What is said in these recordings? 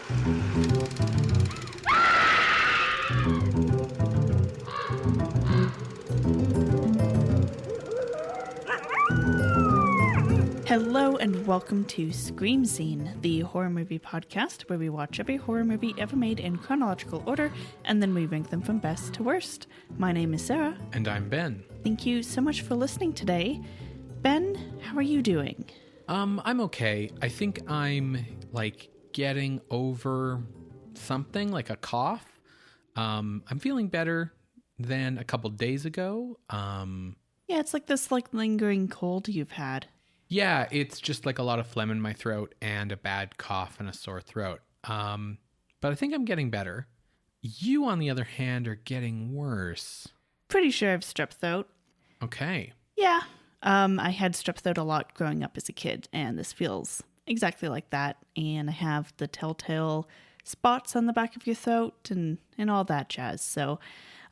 Hello and welcome to Scream Scene, the horror movie podcast where we watch every horror movie ever made in chronological order and then we rank them from best to worst. My name is Sarah. And I'm Ben. Thank you so much for listening today. Ben, how are you doing? I'm okay. I think I'm getting over something like a cough. I'm feeling better than a couple days ago. Yeah, it's like this lingering cold you've had. Yeah, it's just like a lot of phlegm in my throat and a bad cough and a sore throat. But I think I'm getting better. You, on the other hand, are getting worse. Pretty sure I have strep throat. Okay. Yeah. I had strep throat a lot growing up as a kid, and this feels exactly like that. And I have the telltale spots on the back of your throat and all that jazz. So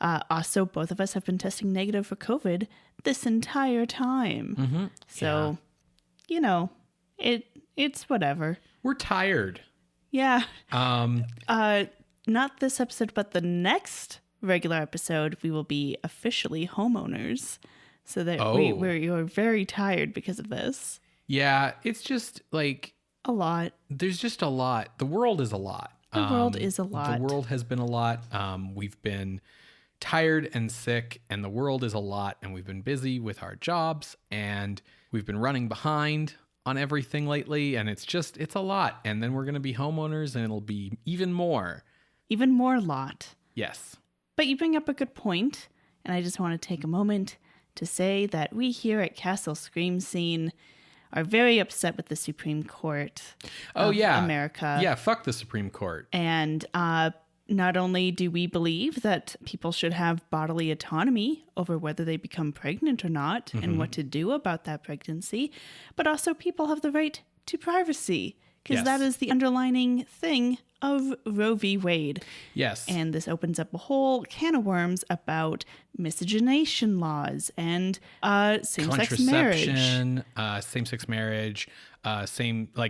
also, both of us have been testing negative for COVID this entire time. Mm-hmm. So... Yeah. You know, it's whatever. We're tired. Yeah. Not this episode, but the next regular episode, we will be officially homeowners. So that you're very tired because of this. Yeah, it's just like... A lot. There's just a lot. The world is a lot. The world is a lot. The world has been a lot. We've been tired and sick, and the world is a lot, and we've been busy with our jobs, and we've been running behind on everything lately, and it's a lot. And then we're going to be homeowners, and it'll be even more. Even more lot. Yes. But you bring up a good point, and I just want to take a moment to say that we here at Castle Scream Scene are very upset with the Supreme Court of America. Yeah, fuck the Supreme Court. And not only do we believe that people should have bodily autonomy over whether they become pregnant or not and what to do about that pregnancy, but also people have the right to privacy, because that is the underlining thing of Roe v. Wade. Yes. And this opens up a whole can of worms about miscegenation laws and same-sex marriage. Same-sex marriage,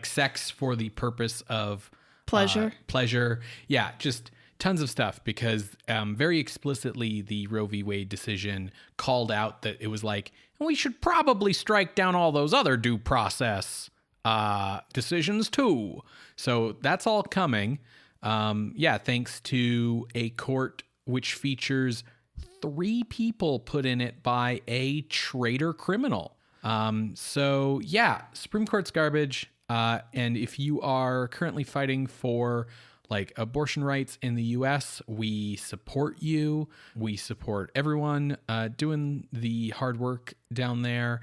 sex for the purpose of pleasure. Yeah, just tons of stuff, because very explicitly the Roe v. Wade decision called out that it was like, we should probably strike down all those other due process decisions too. So that's all coming. Thanks to a court which features 3 people put in it by a traitor criminal. Supreme Court's garbage. And if you are currently fighting for abortion rights in the U.S., we support you. We support everyone doing the hard work down there.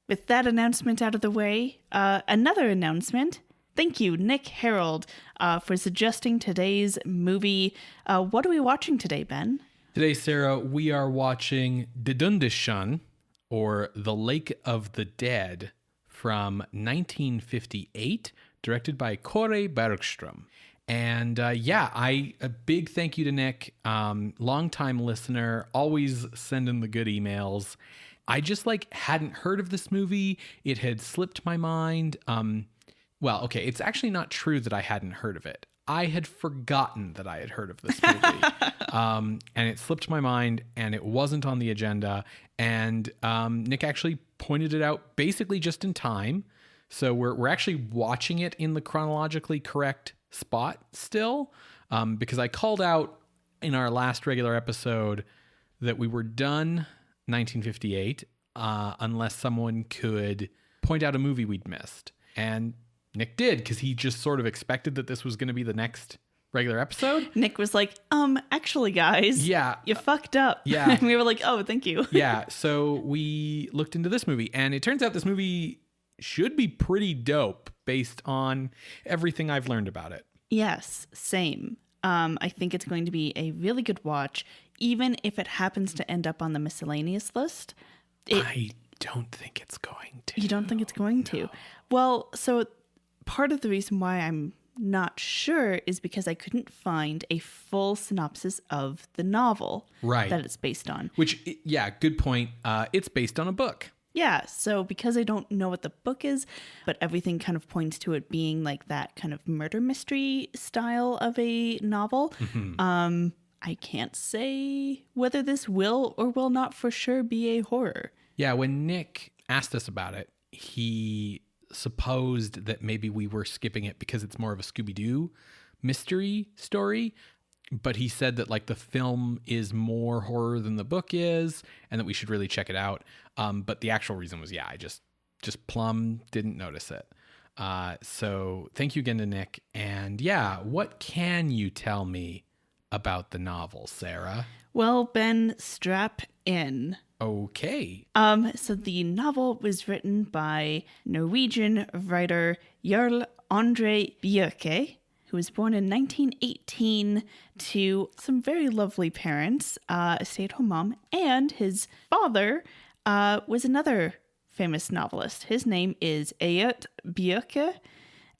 With that announcement out of the way, another announcement. Thank you, Nick Harold, for suggesting today's movie. What are we watching today, Ben? Today, Sarah, we are watching DØDES TJERN, or The Lake of the Dead, from 1958, directed by Kåre Bergström. And a big thank you to Nick, longtime listener, always sending the good emails. I just hadn't heard of this movie. It had slipped my mind. It's actually not true that I hadn't heard of it. I had forgotten that I had heard of this movie. And it slipped my mind, and it wasn't on the agenda. And Nick actually pointed it out basically just in time. So we're actually watching it in the chronologically correct spot still, because I called out in our last regular episode that we were done 1958 unless someone could point out a movie we'd missed. And Nick did, because he just sort of expected that this was going to be the next regular episode. Nick was like, actually, guys, you fucked up. Yeah. And we were like, oh, thank you. Yeah. So we looked into this movie, and it turns out this movie should be pretty dope based on everything I've learned about it. Yes, same. I think it's going to be a really good watch, even if it happens to end up on the miscellaneous list. I don't think it's going to. You don't think it's going to? Well, so part of the reason why I'm not sure is because I couldn't find a full synopsis of the novel that it's based on. Which, yeah, good point. It's based on a book. Yeah, so because I don't know what the book is, but everything kind of points to it being like that kind of murder mystery style of a novel, I can't say whether this will or will not for sure be a horror. Yeah, when Nick asked us about it, he supposed that maybe we were skipping it because it's more of a Scooby-Doo mystery story. But he said that like the film is more horror than the book is, and that we should really check it out. But the actual reason was, I just plumb didn't notice it. So thank you again to Nick. And what can you tell me about the novel, Sarah? Well, Ben, strap in. Okay. So the novel was written by Norwegian writer Jarl André Bjerke, who was born in 1918 to some very lovely parents, a stay-at-home mom, and his father was another famous novelist. His name is André Bjerke,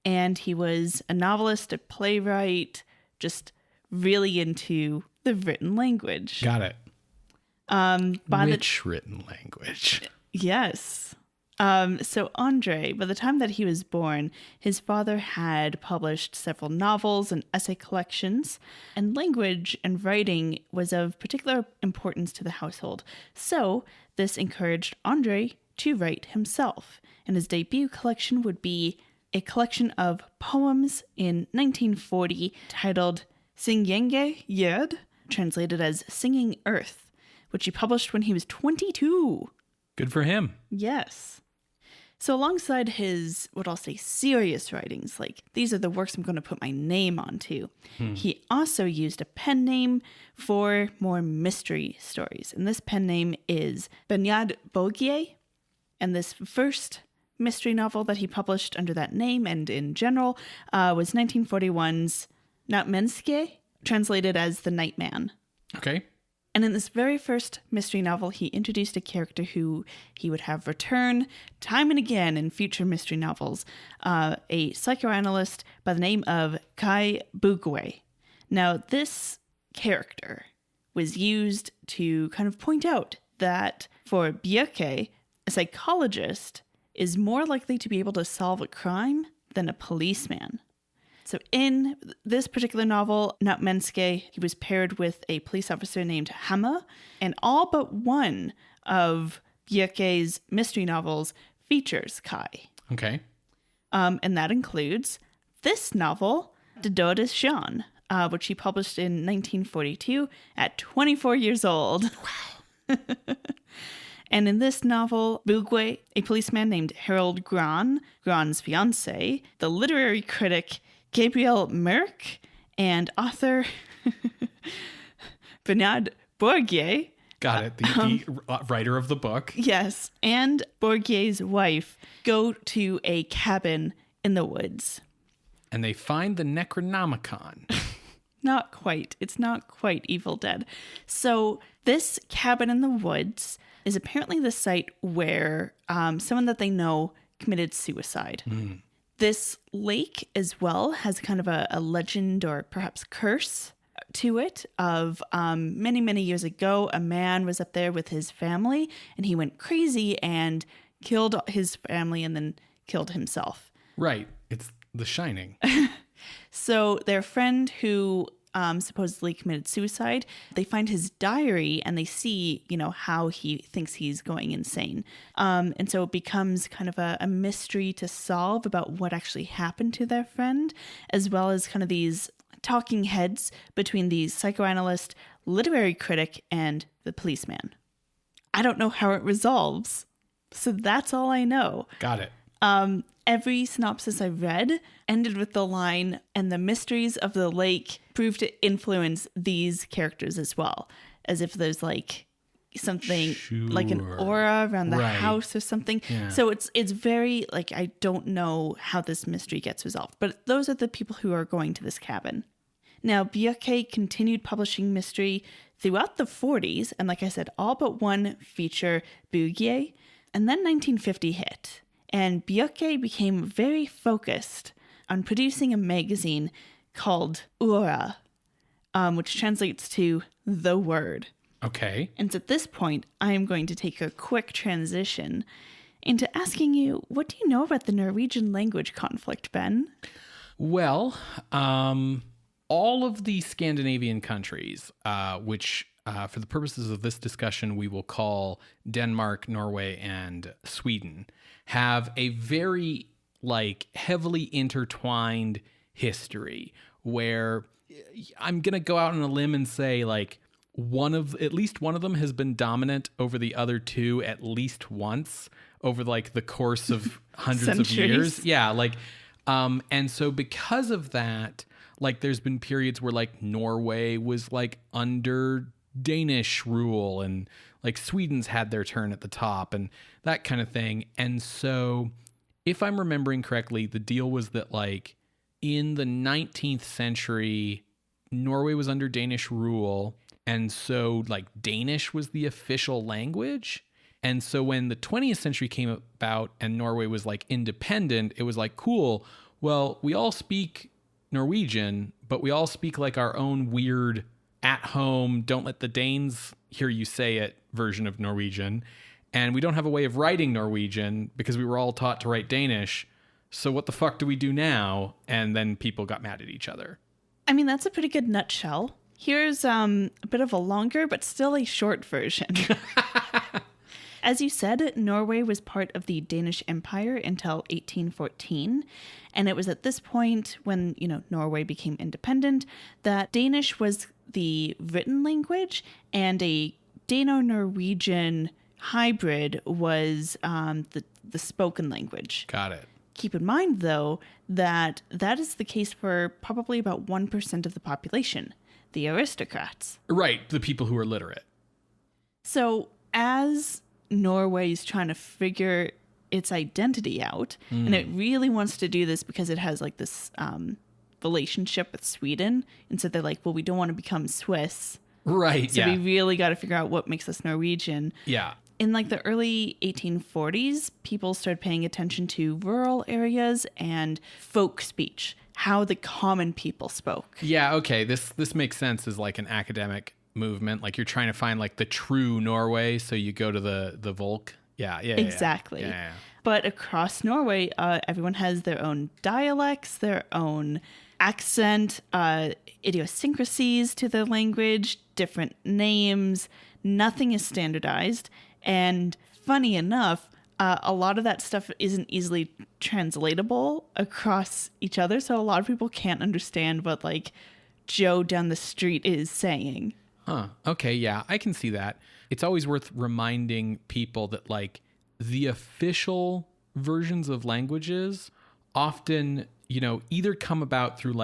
and he was a novelist, a playwright, just really into the written language. Got it. Which written language? Yes. So Andre, by the time that he was born, his father had published several novels and essay collections, and language and writing was of particular importance to the household. So this encouraged Andre to write himself, and his debut collection would be a collection of poems in 1940 titled Syngende Jord, translated as Singing Earth, which he published when he was 22. Good for him. Yes. So alongside his, what I'll say, serious writings, like these are the works I'm going to put my name onto, he also used a pen name for more mystery stories. And this pen name is Bernard Bogier. And this first mystery novel that he published under that name and in general was 1941's Nattmenneske, translated as The Night Man. Okay. And in this very first mystery novel, he introduced a character who he would have return time and again in future mystery novels, a psychoanalyst by the name of Kai Bugwe. Now, this character was used to kind of point out that for Bjerke, a psychologist is more likely to be able to solve a crime than a policeman. So in this particular novel, Nattmenneske, he was paired with a police officer named Hammer, and all but one of Bjerke's mystery novels features Kai. Okay. And that includes this novel, DØDES TJERN, which he published in 1942 at 24 years old. Wow. And in this novel, Bugwe, a policeman named Harold Gran's fiancé, the literary critic Gabriel Merck, and author Bernard Bogier. Got it. The writer of the book. Yes. And Borgier's wife go to a cabin in the woods. And they find the Necronomicon. Not quite. It's not quite Evil Dead. So this cabin in the woods is apparently the site where someone that they know committed suicide. This lake as well has kind of a legend or perhaps curse to it of many, many years ago, a man was up there with his family and he went crazy and killed his family and then killed himself. Right. It's The Shining. So their friend who supposedly committed suicide, they find his diary and they see, how he thinks he's going insane. And so it becomes kind of a mystery to solve about what actually happened to their friend, as well as kind of these talking heads between the psychoanalyst, literary critic, and the policeman. I don't know how it resolves, so that's all I know. Got it. Every synopsis I read ended with the line, and the mysteries of the lake proved to influence these characters as well. As if there's like something like an aura around the house or something. Yeah. So it's very like, I don't know how this mystery gets resolved, but those are the people who are going to this cabin. Now, Bjerke continued publishing mystery throughout the 40s. And like I said, all but one feature Bugye. And then 1950 hit. And Bjerke became very focused on producing a magazine called Ura, which translates to The Word. Okay. And at this point, I am going to take a quick transition into asking you, what do you know about the Norwegian language conflict, Ben? Well, all of the Scandinavian countries, which for the purposes of this discussion, we will call Denmark, Norway, and Sweden, have a very heavily intertwined history where I'm going to go out on a limb and say at least one of them has been dominant over the other two at least once over the course of hundreds of years. Yeah. And so because of that, there's been periods where Norway was under Danish rule and Sweden's had their turn at the top and that kind of thing. And so if I'm remembering correctly, the deal was that in the 19th century, Norway was under Danish rule. And so Danish was the official language. And so when the 20th century came about and Norway was independent, it was cool. Well, we all speak Norwegian, but we all speak our own weird at home, don't let the Danes hear you say it version of Norwegian. And we don't have a way of writing Norwegian because we were all taught to write Danish. So what the fuck do we do now? And then people got mad at each other. I mean, that's a pretty good nutshell. Here's a bit of a longer, but still a short version. As you said, Norway was part of the Danish Empire until 1814. And it was at this point when, Norway became independent that Danish was the written language and a Dano-Norwegian hybrid was the spoken language. Got it. Keep in mind, though, that is the case for probably about 1% of the population, the aristocrats. Right, the people who are literate. So as Norway's trying to figure its identity out, and it really wants to do this because it has this relationship with Sweden, and so they're well, we don't want to become Swiss. Right, so we really got to figure out what makes us Norwegian. Yeah. In the early 1840s, people started paying attention to rural areas and folk speech, how the common people spoke. Yeah, okay. This makes sense as an academic movement. You're trying to find the true Norway, so you go to the Volk. Yeah. Exactly. Yeah. But across Norway, everyone has their own dialects, their own accent, idiosyncrasies to their language, different names. Nothing is standardized. And funny enough, a lot of that stuff isn't easily translatable across each other. So a lot of people can't understand what Joe down the street is saying. Huh. Okay. Yeah, I can see that. It's always worth reminding people that the official versions of languages often, either come about through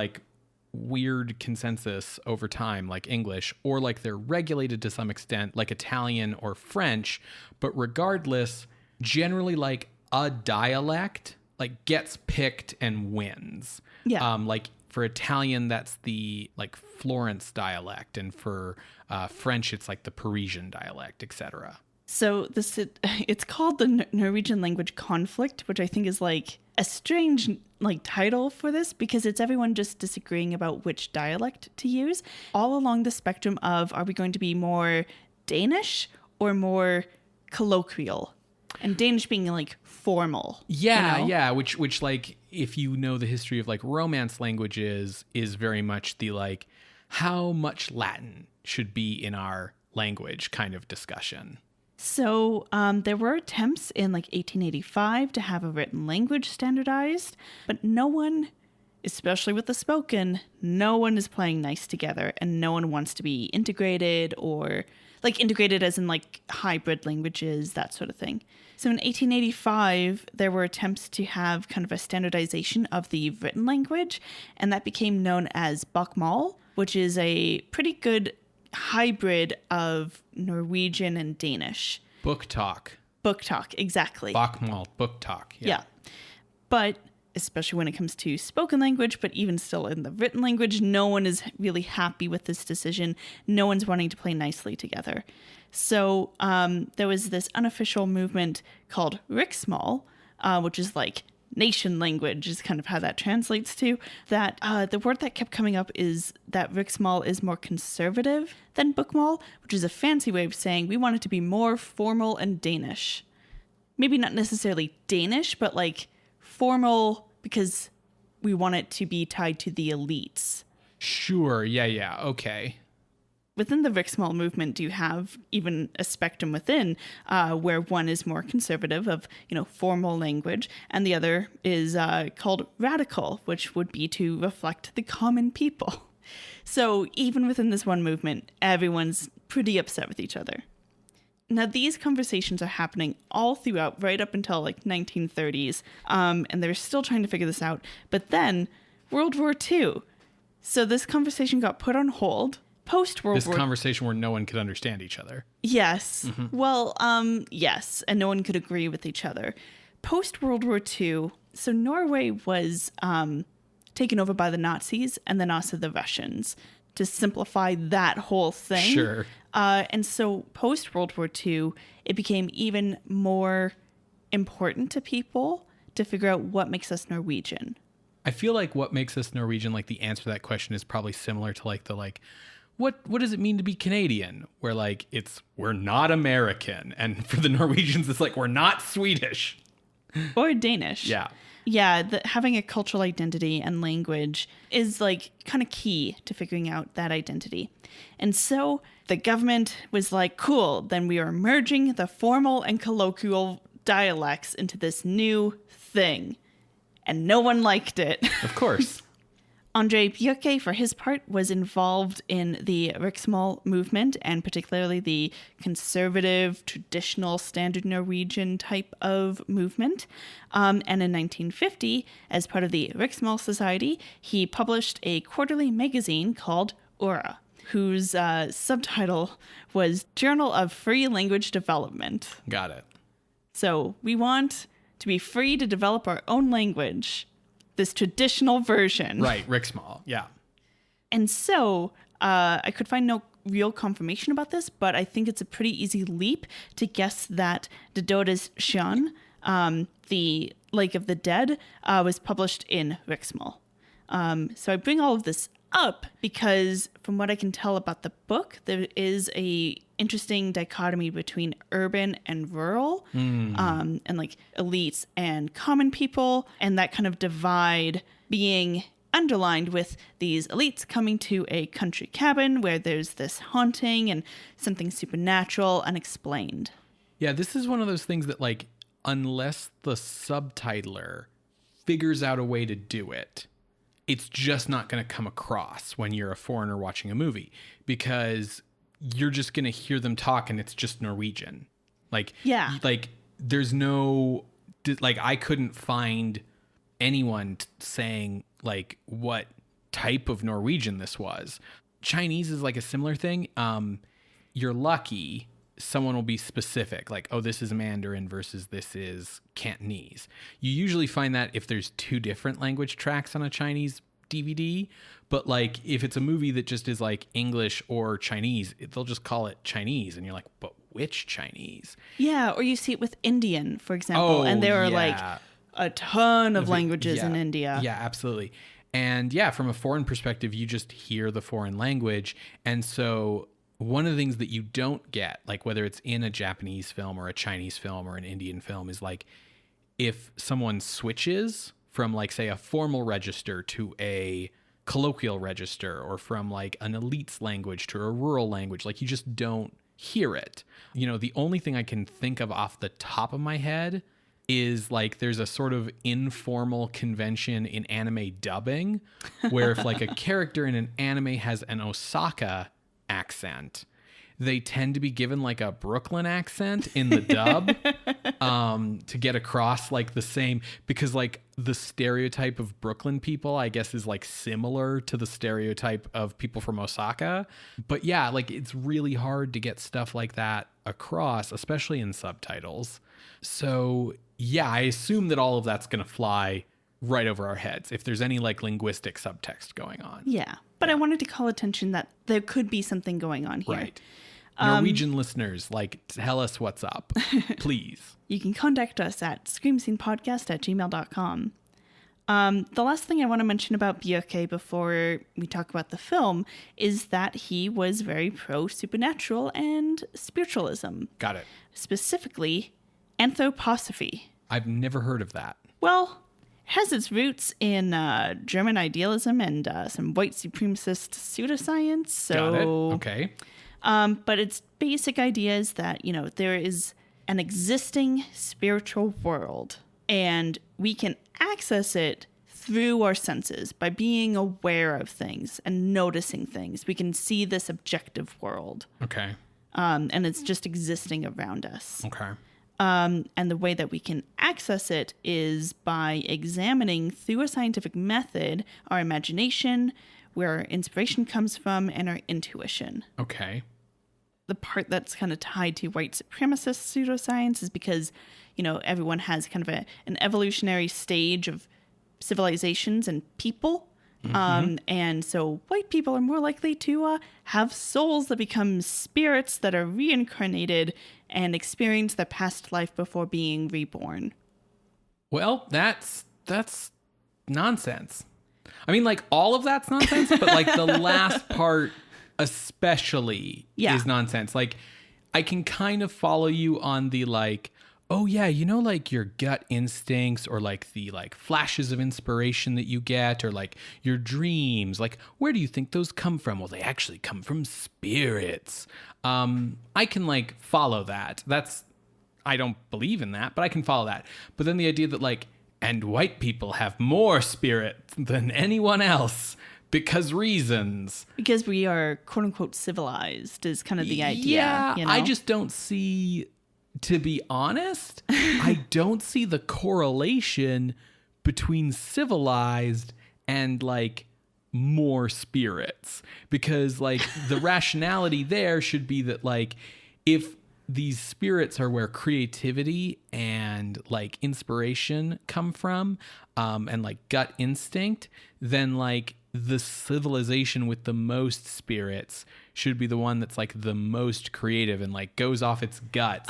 weird consensus over time, like English, or they're regulated to some extent, like Italian or French. But regardless, generally a dialect gets picked and wins. Yeah. For Italian, that's the Florence dialect, and for French, it's the Parisian dialect, etc. So it's called the Norwegian language conflict, which I think is a strange title for this because it's everyone just disagreeing about which dialect to use, all along the spectrum of, are we going to be more Danish or more colloquial? And Danish being formal. Yeah, yeah. Which if you know the history of Romance languages, is very much the how much Latin should be in our language kind of discussion. So there were attempts in 1885 to have a written language standardized, but no one, especially with the spoken, no one is playing nice together, and no one wants to be integrated, or integrated as in hybrid languages, that sort of thing. So in 1885, there were attempts to have kind of a standardization of the written language, and that became known as Bokmål, which is a pretty good hybrid of Norwegian and Danish. Book talk, exactly. Bokmål, book talk. Yeah. But especially when it comes to spoken language, but even still in the written language, no one is really happy with this decision. No one's wanting to play nicely together. So there was this unofficial movement called Riksmål, which is nation language is kind of how that translates to. That the word that kept coming up is that Riksmål is more conservative than Bokmål, which is a fancy way of saying we want it to be more formal and Danish. Maybe not necessarily Danish, but like formal because we want it to be tied to the elites. Sure. Yeah. Okay. Within the Riksmål movement, you have even a spectrum within where one is more conservative of, formal language, and the other is called radical, which would be to reflect the common people. So even within this one movement, everyone's pretty upset with each other. Now, these conversations are happening all throughout, right up until like 1930s, and they're still trying to figure this out. But then World War II. So this conversation got put on hold. Post-World War... This conversation where no one could understand each other. Yes. Mm-hmm. Well, yes, and no one could agree with each other. Post-World War II, so Norway was taken over by the Nazis and then also the Russians, to simplify that whole thing. Sure. And so post-World War II, it became even more important to people to figure out what makes us Norwegian. I feel like what makes us Norwegian, like the answer to that question is probably similar to like the what does it mean to be Canadian? Where like we're not American. And for the Norwegians, it's like we're not Swedish. Or Danish. Yeah. Yeah, having a cultural identity and language is like kind of key to figuring out that identity. And so the government was like, cool, then we are merging the formal and colloquial dialects into this new thing. And no one liked it. Of course. André Bjerke, for his part, was involved in the Riksmål movement and particularly the conservative, traditional, standard Norwegian type of movement. And in 1950, as part of the Riksmål Society, he published a quarterly magazine called Ora, whose subtitle was Journal of Free Language Development. Got it. So we want to be free to develop our own language. This traditional version. Right, Riksmål, yeah. And so I could find no real confirmation about this, but I think it's a pretty easy leap to guess that DØDES TJERN, the Lake of the Dead, was published in Riksmål. So I bring all of this up because from what I can tell about the book, there is a interesting dichotomy between urban and rural, and like elites and common people, and that kind of divide being underlined with these elites coming to a country cabin where there's this haunting and something supernatural unexplained. Yeah, this is one of those things that like, unless the subtitler figures out a way to do it, it's just not going to come across when you're a foreigner watching a movie, because you're just going to hear them talk and it's just Norwegian. Like, yeah. Like there's no, like I couldn't find anyone saying like what type of Norwegian this was. Chinese is like a similar thing. You're lucky someone will be specific, like, oh, this is Mandarin versus this is Cantonese. You usually find that if there's two different language tracks on a Chinese DVD, but like if it's a movie that just is like English or Chinese, they'll just call it Chinese, and you're like, but which Chinese? Yeah, or you see it with Indian, for example, and there are like a ton of languages in India. Yeah, absolutely. And yeah, from a foreign perspective, you just hear the foreign language. And so one of the things that you don't get, like whether it's in a Japanese film or a Chinese film or an Indian film, is like if someone switches from like, say, a formal register to a colloquial register, or from like an elite's language to a rural language, like you just don't hear it. You know, the only thing I can think of off the top of my head is like there's a sort of informal convention in anime dubbing where if like a character in an anime has an Osaka accent, they tend to be given like a Brooklyn accent in the dub to get across like the same, because like the stereotype of Brooklyn people, I guess, is like similar to the stereotype of people from Osaka. But yeah, like it's really hard to get stuff like that across, especially in subtitles. So yeah, I assume that all of that's going to fly right over our heads if there's any like linguistic subtext going on. Yeah. But I wanted to call attention that there could be something going on here. Right. Norwegian listeners, like, tell us what's up, please. You can contact us at screamscenepodcast@gmail.com. The last thing I want to mention about Bjerke before we talk about the film is that he was very pro-supernatural and spiritualism. Got it. Specifically, anthroposophy. I've never heard of that. Well, it has its roots in German idealism and some white supremacist pseudoscience. So, Got it. Okay. But its basic idea is that, there is an existing spiritual world, and we can access it through our senses by being aware of things and noticing things. We can see this objective world. Okay. And it's just existing around us. Okay. And the way that we can access it is by examining through a scientific method our imagination, where our inspiration comes from, and our intuition. Okay. The part that's kind of tied to white supremacist pseudoscience is because, everyone has kind of an evolutionary stage of civilizations and people. And so white people are more likely to have souls that become spirits that are reincarnated and experience their past life before being reborn. Well, that's nonsense. I mean, like, all of that's nonsense, but like the last part especially is nonsense. Like, I can kind of follow you on the like, oh yeah, like your gut instincts or like the like flashes of inspiration that you get or like your dreams. Like, where do you think those come from? Well, they actually come from spirits. I can like follow that. I don't believe in that, but I can follow that. But then the idea that like, and white people have more spirit than anyone else because reasons. Because we are quote unquote civilized is kind of the idea. Yeah, I just don't see... To be honest, I don't see the correlation between civilized and like more spirits, because like the rationality there should be that like if these spirits are where creativity and like inspiration come from, and like gut instinct, then like the civilization with the most spirits should be the one that's like the most creative and like goes off its guts.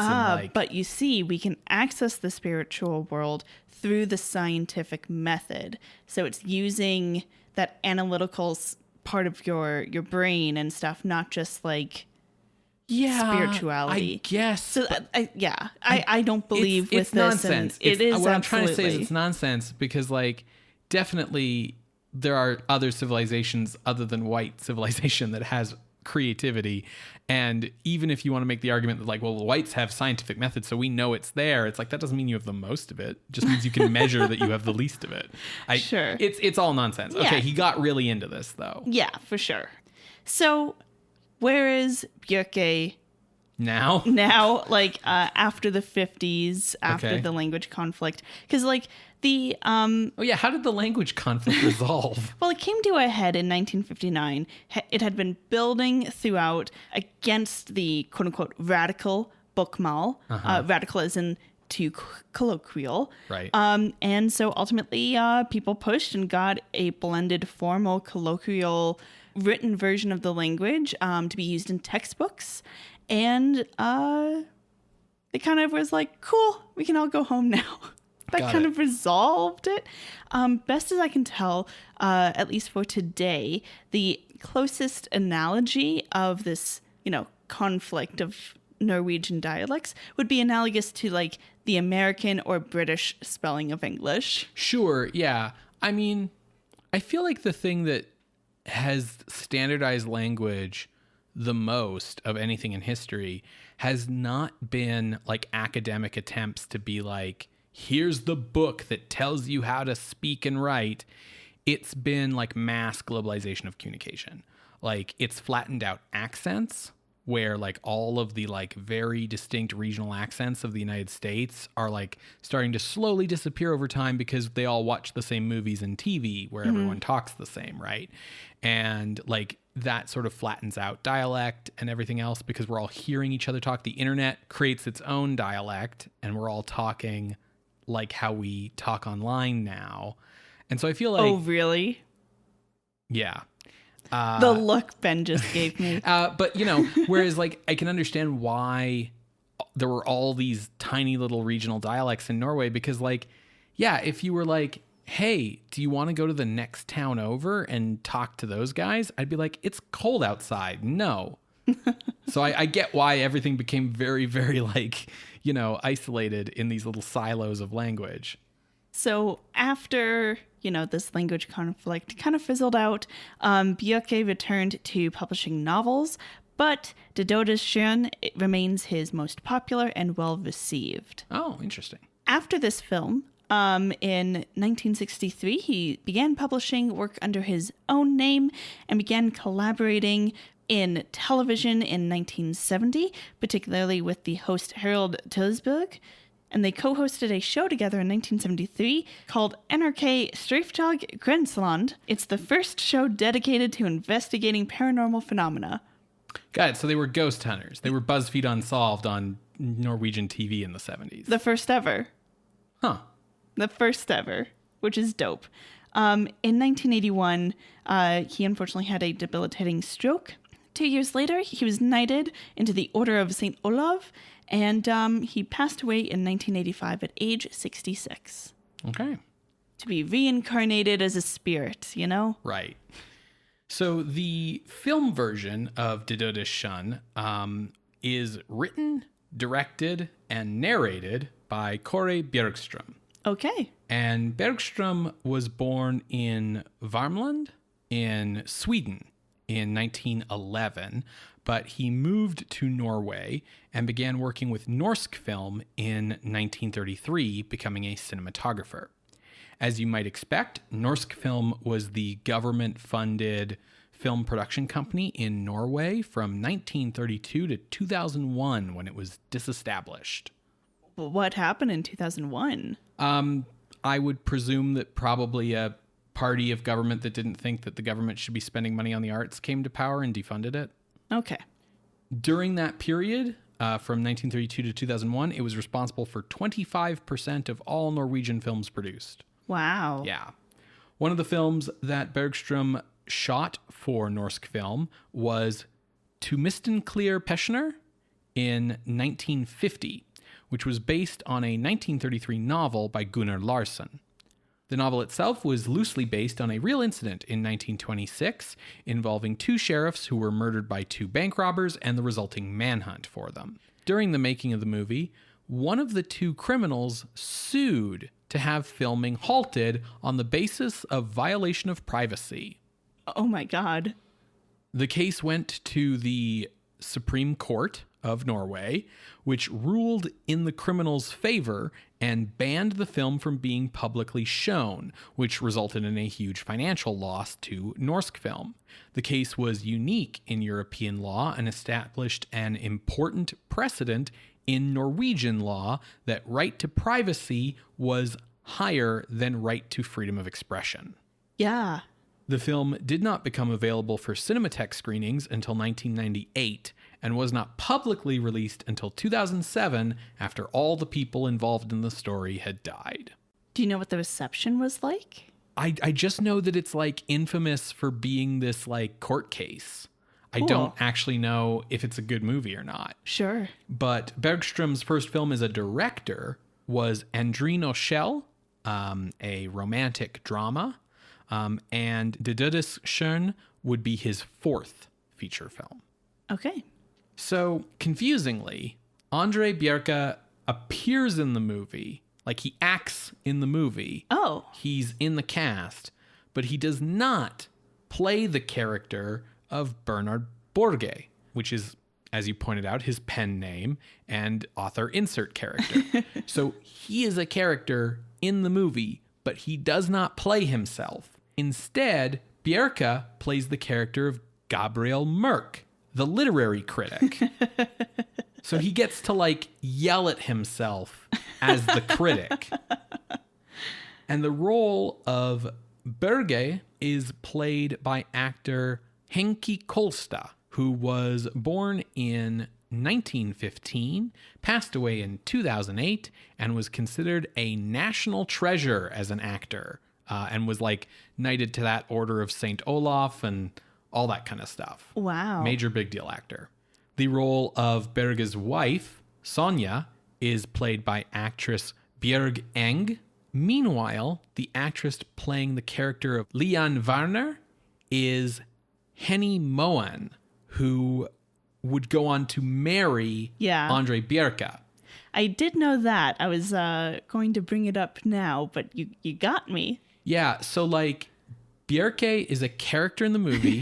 But you see, we can access the spiritual world through the scientific method. So it's using that analytical part of your brain and stuff, not just like spirituality. I guess. So I don't believe with it's this. Nonsense. It is what absolutely. I'm trying to say is it's nonsense because like definitely there are other civilizations other than white civilization that has creativity. And even if you want to make the argument that like, well, the whites have scientific methods, so we know it's there. It's like, that doesn't mean you have the most of it. It just means you can measure that you have the least of it. Sure. It's all nonsense. Yeah. Okay. He got really into this though. Yeah, for sure. So where is Bjerke now, like after the 50s, after the language conflict? Because like the how did the language conflict resolve? Well, it came to a head in 1959. It had been building throughout against the quote unquote radical Bokmål, radical as in to colloquial, right? And so ultimately people pushed and got a blended formal colloquial written version of the language to be used in textbooks. And it kind of was like, cool, we can all go home now. That kind of resolved it. Best as I can tell, at least for today, the closest analogy of this, conflict of Norwegian dialects would be analogous to like the American or British spelling of English. Sure, yeah. I mean, I feel like the thing that has standardized language the most of anything in history has not been like academic attempts to be like, here's the book that tells you how to speak and write. It's been like mass globalization of communication. Like it's flattened out accents where like all of the like very distinct regional accents of the United States are like starting to slowly disappear over time because they all watch the same movies and TV where everyone talks the same, right? And like that sort of flattens out dialect and everything else because we're all hearing each other talk. The internet creates its own dialect and we're all talking like how we talk online now. And so I feel like... Oh, really? Yeah. The look Ben just gave me. But, whereas like I can understand why there were all these tiny little regional dialects in Norway, because like, yeah, if you were like, hey, do you want to go to the next town over and talk to those guys? I'd be like, it's cold outside. No. So I get why everything became very, very like, isolated in these little silos of language. So after, this language conflict kind of fizzled out, Bjerke returned to publishing novels, but DØDES TJERN remains his most popular and well-received. Oh, interesting. After this film, in 1963, he began publishing work under his own name and began collaborating in television in 1970, particularly with the host Harold Tilsberg. And they co-hosted a show together in 1973 called NRK Strafjag Grensland. It's the first show dedicated to investigating paranormal phenomena. Got it. So they were ghost hunters. They were BuzzFeed Unsolved on Norwegian TV in the 70s. The first ever. Huh. The first ever, which is dope. In 1981, he unfortunately had a debilitating stroke. 2 years later, he was knighted into the Order of St. Olav, and he passed away in 1985 at age 66. Okay. To be reincarnated as a spirit, Right. So the film version of DØDES TJERN is written, directed, and narrated by Kåre Bergstrøm. Okay. And Bergström was born in Värmland in Sweden in 1911, but he moved to Norway and began working with Norsk film in 1933, becoming a cinematographer. As you might expect, Norsk Film was the government-funded film production company in Norway from 1932 to 2001, when it was disestablished. What happened in 2001? I would presume that probably a party of government that didn't think that the government should be spending money on the arts came to power and defunded it. Okay. During that period, from 1932 to 2001, it was responsible for 25% of all Norwegian films produced. Wow. Yeah. One of the films that Bergström shot for Norsk Film was To Misten Clear Peschner in 1950, which was based on a 1933 novel by Gunnar Larsson. The novel itself was loosely based on a real incident in 1926 involving two sheriffs who were murdered by two bank robbers and the resulting manhunt for them. During the making of the movie, one of the two criminals sued to have filming halted on the basis of violation of privacy. Oh my God. The case went to the Supreme Court of Norway, which ruled in the criminal's favor and banned the film from being publicly shown, which resulted in a huge financial loss to Norsk Film. The case was unique in European law and established an important precedent in Norwegian law that right to privacy was higher than right to freedom of expression. Yeah. The film did not become available for Cinematheque screenings until 1998 and was not publicly released until 2007 after all the people involved in the story had died. Do you know what the reception was like? I just know that it's like infamous for being this like court case. Cool. I don't actually know if it's a good movie or not. Sure. But Bergström's first film as a director was André Noshel, a romantic drama. And DØDES TJERN would be his fourth feature film. Okay. So, confusingly, André Bjerke appears in the movie, like he acts in the movie. Oh. He's in the cast, but he does not play the character of Bernard Borge, which is, as you pointed out, his pen name and author insert character. So, he is a character in the movie, but he does not play himself. Instead, Bjerke plays the character of Gabriel Mørk, the literary critic. So he gets to like yell at himself as the critic. And the role of Børge is played by actor Henki Kolstad, who was born in 1915, passed away in 2008, and was considered a national treasure as an actor, and was like knighted to that Order of St. Olaf and all that kind of stuff. Wow. Major big deal actor. The role of Bjerke's wife, Sonja, is played by actress Bjørg Eng. Meanwhile, the actress playing the character of Lian Warner is Henny Moan, who would go on to marry André Bjerke. I did know that. I was going to bring it up now, but you got me. Yeah, so like Bjerke is a character in the movie.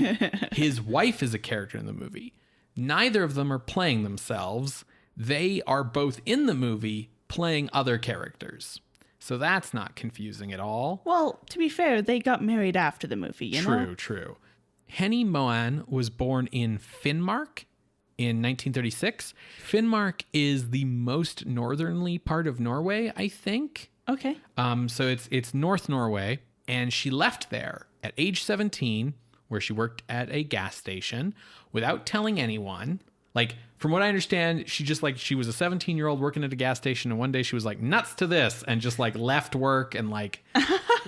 His wife is a character in the movie. Neither of them are playing themselves. They are both in the movie playing other characters. So that's not confusing at all. Well, to be fair, they got married after the movie, you know? True. Henny Moan was born in Finnmark in 1936. Finnmark is the most northernly part of Norway, I think. Okay. So it's North Norway, and she left there at age 17, where she worked at a gas station without telling anyone. Like, from what I understand, she was a 17-year-old working at a gas station, and one day she was like, nuts to this, and just like left work and like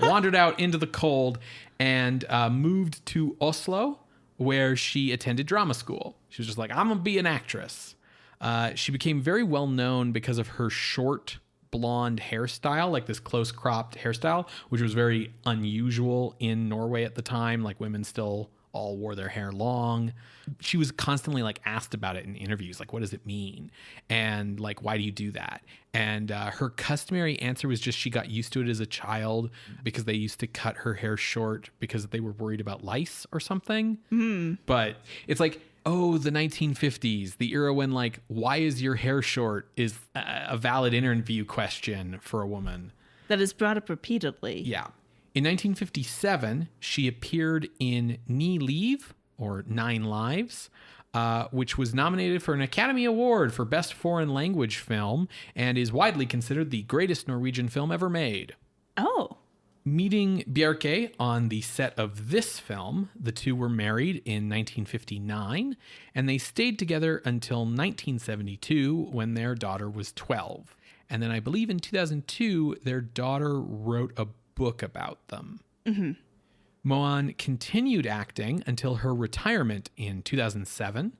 wandered out into the cold and moved to Oslo, where she attended drama school. She was just like, I'm gonna be an actress. She became very well known because of her short blonde hairstyle, like this close cropped hairstyle, which was very unusual in Norway at the time. Like, women still all wore their hair long. She was constantly like asked about it in interviews, like, what does it mean? And like, why do you do that? And her customary answer was just she got used to it as a child because they used to cut her hair short because they were worried about lice or something. But it's like, oh, the 1950s, the era when like, why is your hair short is a valid interview question for a woman. That is brought up repeatedly. Yeah. In 1957, she appeared in Ni Liv, or 9 Lives, which was nominated for an Academy Award for Best Foreign Language Film and is widely considered the greatest Norwegian film ever made. Oh. Meeting Bjerke on the set of this film, the two were married in 1959, and they stayed together until 1972 when their daughter was 12. And then I believe in 2002, their daughter wrote a book about them. Mm-hmm. Moan continued acting until her retirement in 2007,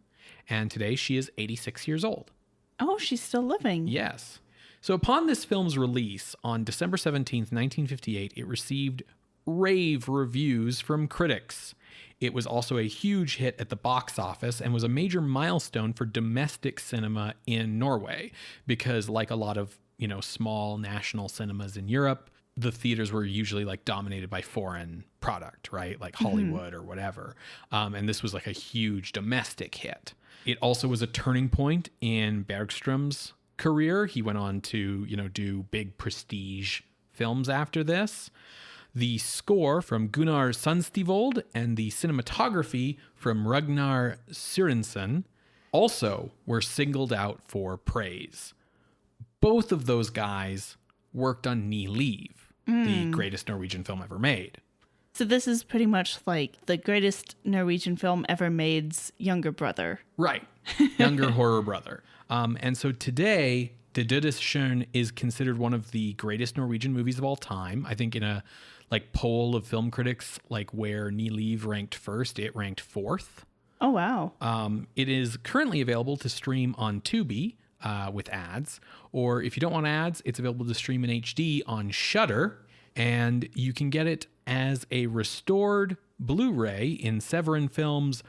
and today she is 86 years old. Oh, she's still living. Yes. So upon this film's release on December 17th, 1958, it received rave reviews from critics. It was also a huge hit at the box office and was a major milestone for domestic cinema in Norway because, like a lot of, small national cinemas in Europe, the theaters were usually like dominated by foreign product, right? Like Hollywood or whatever. And this was like a huge domestic hit. It also was a turning point in Bergström's career. He went on to, do big prestige films after this. The score from Gunnar Sundstivold and the cinematography from Ragnar Sørensen also were singled out for praise. Both of those guys worked on Ni Liv, the greatest Norwegian film ever made. So this is pretty much like the greatest Norwegian film ever made's younger brother. Right. Younger horror brother. And so today, DØDES TJERN is considered one of the greatest Norwegian movies of all time. I think in a poll of film critics, where Ni Liv ranked first, it ranked fourth. Oh, wow. It is currently available to stream on Tubi with ads. Or if you don't want ads, it's available to stream in HD on Shudder. And you can get it as a restored Blu-ray in Severin Films'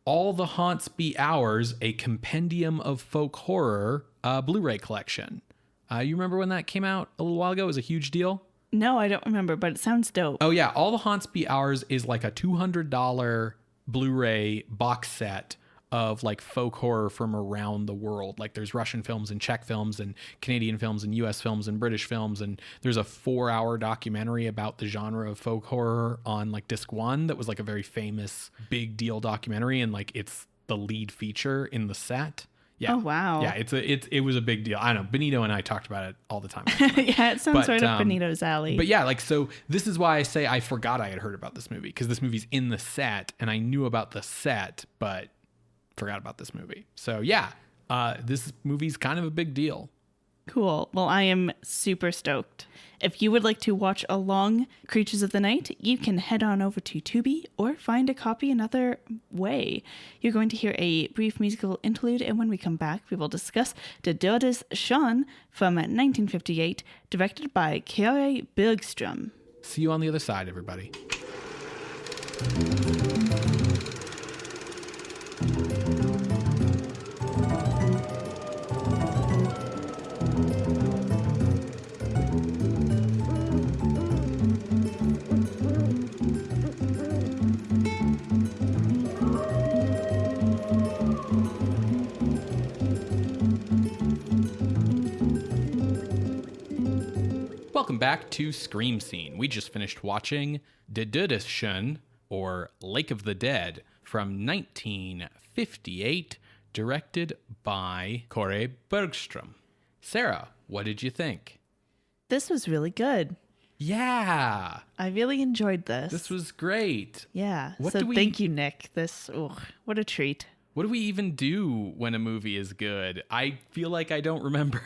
All the Haunts Be Ours, a compendium of folk horror Blu-ray collection. You remember when that came out a little while ago? It was a huge deal. No, I don't remember, but it sounds dope. Oh, yeah. All the Haunts Be Ours is like a $200 Blu-ray box set of folk horror from around the world. There's Russian films and Czech films and Canadian films and US films and British films. And there's a 4-hour documentary about the genre of folk horror on disc 1 that was a very famous big deal documentary. And it's the lead feature in the set. Yeah. Oh, wow. Yeah, it was a big deal. I don't know. Benito and I talked about it all the time. Yeah, it sounds right up Benito's alley. But yeah, so this is why I say I forgot I had heard about this movie, because this movie's in the set and I knew about the set, but forgot about this movie. So yeah, this movie's kind of a big deal. Cool. Well, I am super stoked. If you would like to watch along Creatures of the Night, you can head on over to Tubi or find a copy another way. You're going to hear a brief musical interlude, and when we come back, we will discuss DØDES TJERN from 1958, directed by Kåre Bergstrøm. See you on the other side, everybody. Welcome back to Scream Scene. We just finished watching DØDES TJERN, or Lake of the Dead, from 1958, directed by Kåre Bergstrøm. Sarah, what did you think? This was really good. Yeah. I really enjoyed this. This was great. Yeah. Thank you, Nick. What a treat. What do we even do when a movie is good? I feel like I don't remember.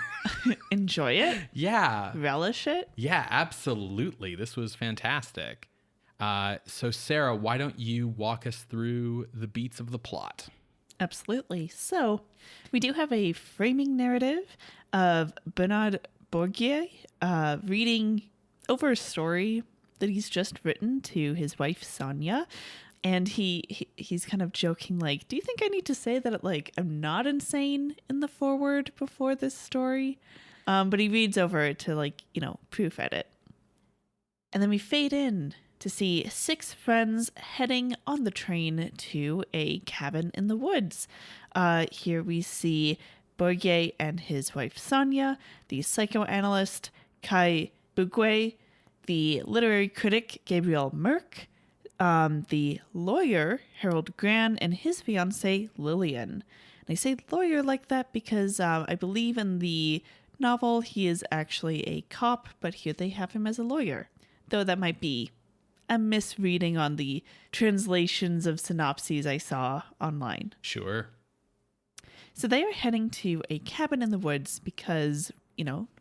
Enjoy it? Yeah. Relish it? Yeah, absolutely. This was fantastic. So Sarah, why don't you walk us through the beats of the plot? Absolutely. So we do have a framing narrative of Bernard Borgier reading over a story that he's just written to his wife, Sonia. And he's kind of joking, like, do you think I need to say that, like, I'm not insane in the foreword before this story? But he reads over it to, like, proofread it. And then we fade in to see 6 friends heading on the train to a cabin in the woods. Here we see Borgier and his wife, Sonia, the psychoanalyst, Kai Bugwe, the literary critic, Gabriel Merck, the lawyer, Harold Gran, and his fiancée, Lillian. And I say lawyer like that because I believe in the novel he is actually a cop, but here they have him as a lawyer. Though that might be a misreading on the translations of synopses I saw online. Sure. So they are heading to a cabin in the woods because,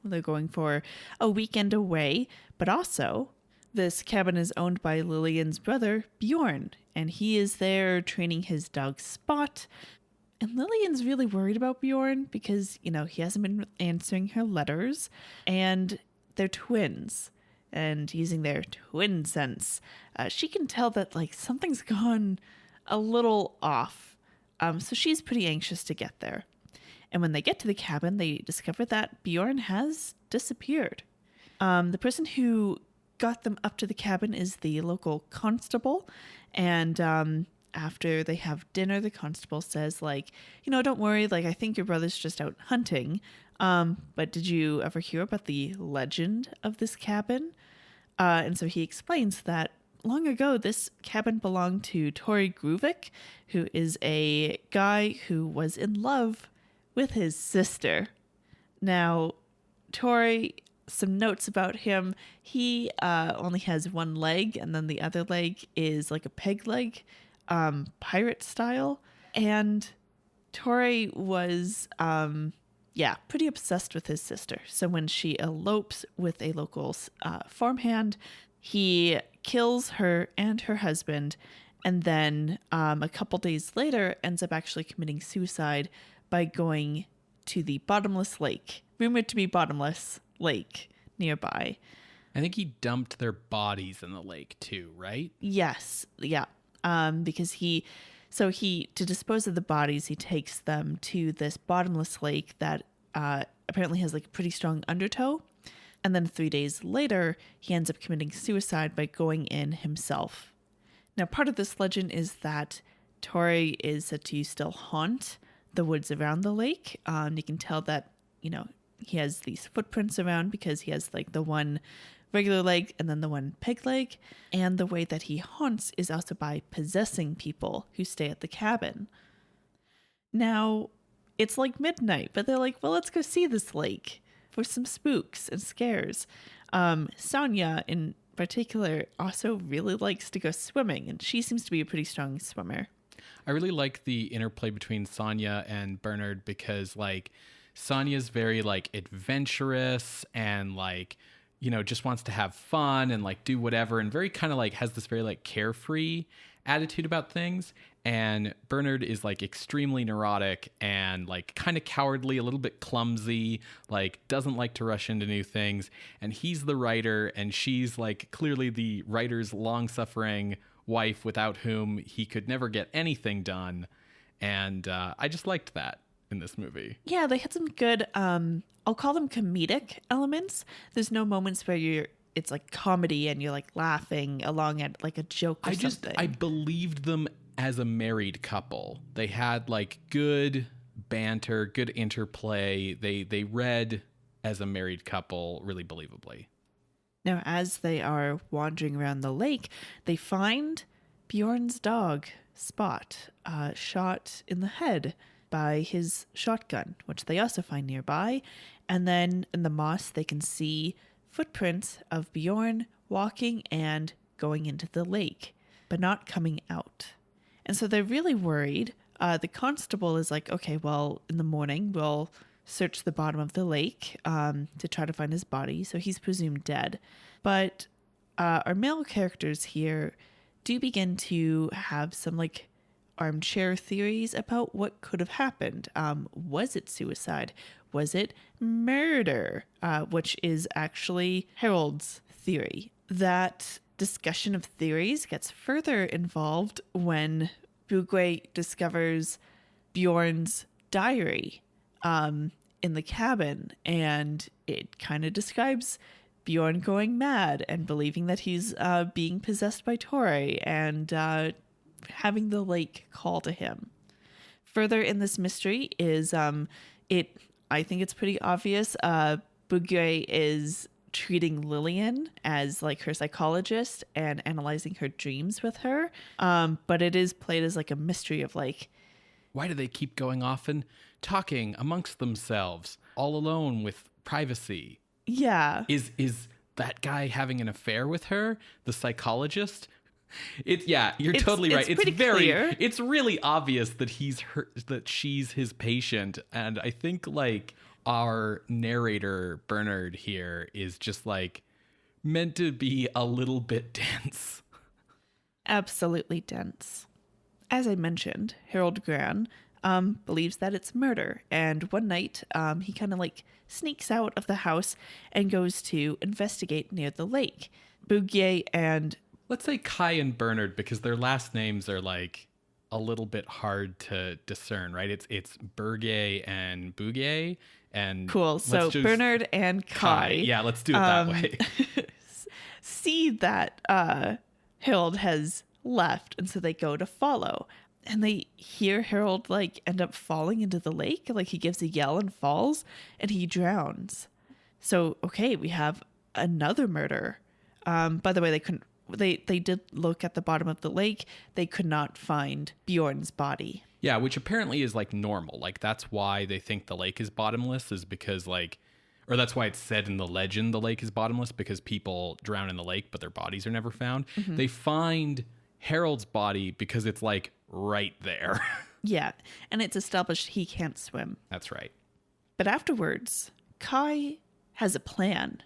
they're going for a weekend away, but also this cabin is owned by Lillian's brother, Bjorn, and he is there training his dog Spot. And Lillian's really worried about Bjorn because, he hasn't been answering her letters, and they're twins. And using their twin sense, she can tell that, like, something's gone a little off. So she's pretty anxious to get there. And when they get to the cabin, they discover that Bjorn has disappeared. The person who got them up to the cabin is the local constable, and after they have dinner, the constable says, like, don't worry, like, I think your brother's just out hunting, but did you ever hear about the legend of this cabin? And so he explains that long ago this cabin belonged to Tore Gruvik, who is a guy who was in love with his sister. Now, Tore, some notes about him. He only has one leg, and then the other leg is like a peg leg, pirate style. And Tore was, pretty obsessed with his sister. So when she elopes with a local farmhand, he kills her and her husband, and then a couple days later ends up actually committing suicide by going to the bottomless lake, rumored to be bottomless lake nearby. I think he dumped their bodies in the lake too, right? Yes. Yeah. Because to dispose of the bodies, he takes them to this bottomless lake that apparently has like a pretty strong undertow. And then 3 days later, he ends up committing suicide by going in himself. Now, part of this legend is that Tore is said to still haunt the woods around the lake. You can tell that, he has these footprints around because he has like the one regular leg and then the one peg leg. And the way that he haunts is also by possessing people who stay at the cabin. Now, it's like midnight, but they're like, well, let's go see this lake for some spooks and scares. Sonia, in particular, also really likes to go swimming, and she seems to be a pretty strong swimmer. I really like the interplay between Sonia and Bernard because, like, Sonya's very like adventurous and like, you know, just wants to have fun and like do whatever, and very kind of like has this very like carefree attitude about things. And Bernard is like extremely neurotic and like kind of cowardly, a little bit clumsy, like doesn't like to rush into new things. And he's the writer, and she's like clearly the writer's long-suffering wife without whom he could never get anything done. And I just liked that in this movie. Yeah, they had some good, I'll call them comedic elements. There's no moments where it's like comedy and you're like laughing along at like a joke or something. I believed them as a married couple. They had like good banter, good interplay. They read as a married couple really believably. Now, as they are wandering around the lake, they find Bjorn's dog, Spot, shot in the head by his shotgun, which they also find nearby. And then in the moss, they can see footprints of Bjorn walking and going into the lake, but not coming out. And so they're really worried. The constable is like, okay, well, in the morning, we'll search the bottom of the lake to try to find his body. So he's presumed dead. But our male characters here do begin to have some like armchair theories about what could have happened. Was it suicide? Was it murder? Which is actually Harold's theory. That discussion of theories gets further involved when Bugwe discovers Bjorn's diary in the cabin, and it kind of describes Bjorn going mad and believing that he's being possessed by Tore and having the lake call to him. Further in this mystery is I think it's pretty obvious. Bugwe is treating Lillian as like her psychologist and analyzing her dreams with her. But it is played as like a mystery of like, why do they keep going off and talking amongst themselves all alone with privacy? Yeah. Is that guy having an affair with her, the psychologist? You're totally right. It's very clear. It's really obvious that she's his patient. And I think like our narrator Bernard here is just like meant to be a little bit dense. Absolutely dense. As I mentioned, Harold Gran believes that it's murder. And one night he kind of like sneaks out of the house and goes to investigate near the lake. Bugwe and... Let's say Kai and Bernard, because their last names are like a little bit hard to discern, right? It's Berge and Bugwe. And cool. So Bernard and Kai. Yeah, let's do it that way. See that Harold has left, and so they go to follow. And they hear Harold like end up falling into the lake. Like he gives a yell and falls, and he drowns. So okay, we have another murder. By the way, they did look at the bottom of the lake. They could not find Bjorn's body. Yeah, which apparently is like normal. Like that's why they think the lake is bottomless, is because like, or that's why it's said in the legend the lake is bottomless, because people drown in the lake, but their bodies are never found. Mm-hmm. They find Harold's body because it's like right there. Yeah, and it's established he can't swim. That's right. But afterwards, Kai has a plan.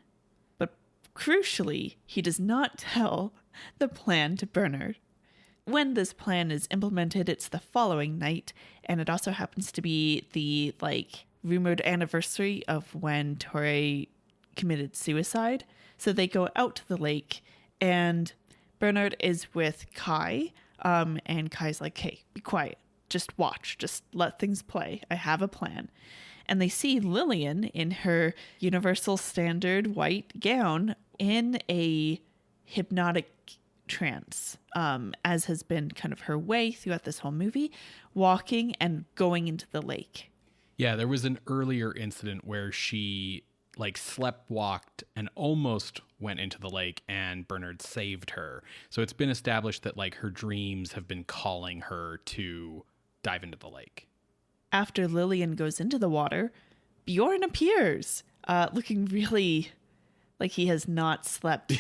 But crucially, he does not tell the plan to Bernard. When this plan is implemented, it's the following night, and it also happens to be the like rumored anniversary of when Tore committed suicide. So they go out to the lake, and Bernard is with Kai, and Kai's like, hey, be quiet, just watch, just let things play, I have a plan. And they see Lillian in her universal standard white gown in a hypnotic trance, as has been kind of her way throughout this whole movie, walking and going into the lake. Yeah, there was an earlier incident where she like sleptwalked and almost went into the lake, and Bernard saved her. So it's been established that like her dreams have been calling her to dive into the lake. After Lillian goes into the water, Bjorn appears, looking really like he has not slept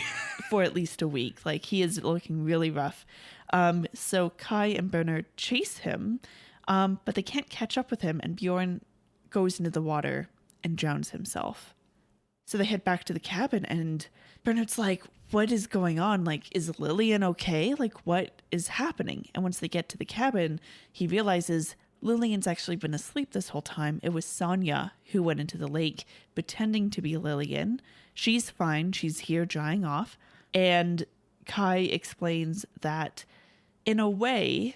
for at least a week. Like he is looking really rough. So Kai and Bernard chase him, but they can't catch up with him, and Bjorn goes into the water and drowns himself. So they head back to the cabin, and Bernard's like, what is going on? Like, is Lillian okay? Like, what is happening? And once they get to the cabin, he realizes Lillian's actually been asleep this whole time. It was Sonia who went into the lake pretending to be Lillian. She's fine. She's here drying off. And Kai explains that in a way,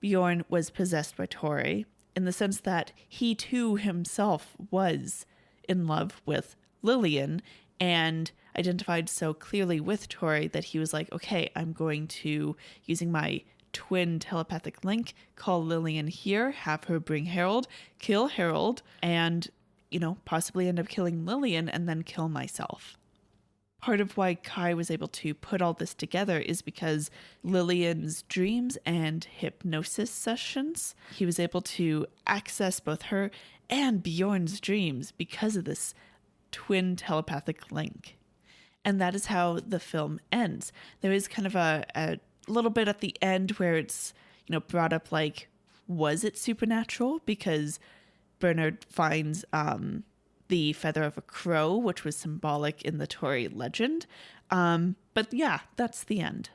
Bjorn was possessed by Tori in the sense that he too himself was in love with Lillian and identified so clearly with Tori that he was like, okay, I'm going to, using my twin telepathic link, call Lillian here, have her bring Harold, kill Harold, and, possibly end up killing Lillian and then kill myself. Part of why Kai was able to put all this together is because Lillian's dreams and hypnosis sessions, he was able to access both her and Bjorn's dreams because of this twin telepathic link. And that is how the film ends. There is kind of a little bit at the end where it's, brought up like, was it supernatural? Because Bernard finds the feather of a crow, which was symbolic in the Tory legend. But yeah, that's the end.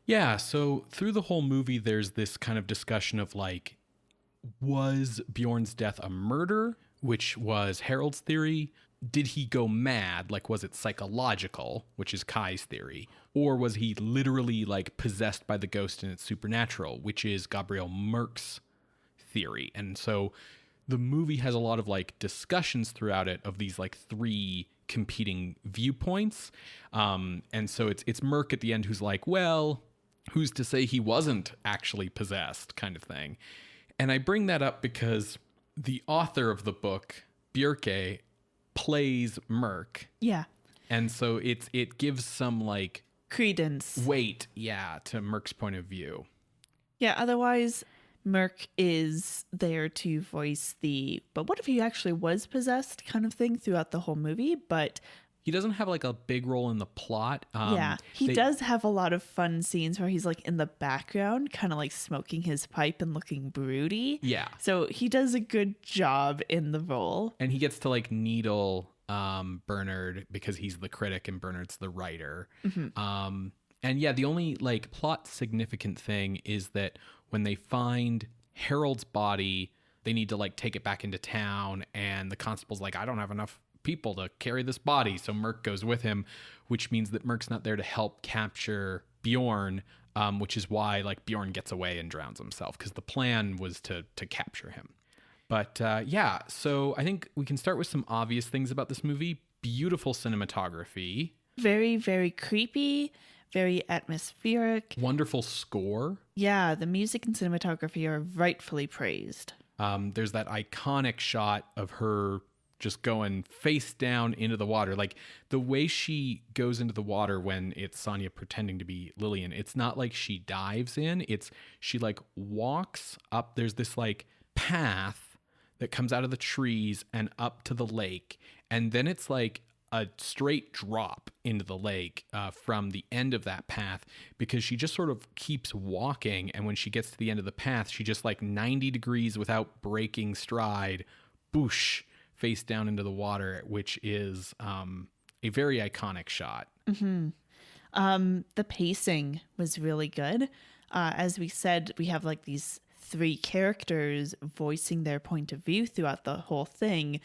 Yeah, so through the whole movie, there's this kind of discussion of like, was Bjorn's death a murder, which was Harold's theory? Did he go mad? Like, was it psychological, which is Kai's theory? Or was he literally like possessed by the ghost and it's supernatural, which is Gabriel Merck's theory? And so the movie has a lot of like discussions throughout it of these like three competing viewpoints. And so it's Merck at the end who's like, well, who's to say he wasn't actually possessed, kind of thing. And I bring that up because the author of the book, Bjerke, plays Merck. Yeah. And so it gives some like credence, weight, to Merck's point of view. Yeah, otherwise Merck is there to voice but what if he actually was possessed kind of thing throughout the whole movie, but he doesn't have like a big role in the plot. He does have a lot of fun scenes where he's like in the background, kind of like smoking his pipe and looking broody. Yeah. So he does a good job in the role. And he gets to like needle Bernard because he's the critic and Bernard's the writer. Mm-hmm. And yeah, the only like plot significant thing is that when they find Harold's body, they need to like take it back into town. And the constable's like, I don't have enough people to carry this body, so Merck goes with him, which means that Merck's not there to help capture Bjorn, which is why like Bjorn gets away and drowns himself, because the plan was to capture him. But so I think we can start with some obvious things about this movie. Beautiful cinematography, very, very creepy, very atmospheric, wonderful score. Yeah, the music and cinematography are rightfully praised. There's that iconic shot of her just going face down into the water. Like the way she goes into the water when it's Sonia pretending to be Lillian, it's not like she dives in, she like walks up. There's this like path that comes out of the trees and up to the lake. And then it's like a straight drop into the lake from the end of that path, because she just sort of keeps walking. And when she gets to the end of the path, she just like 90 degrees without breaking stride, boosh, face down into the water, which is a very iconic shot. Mm-hmm. The pacing was really good. As we said, we have like these three characters voicing their point of view throughout the whole thing.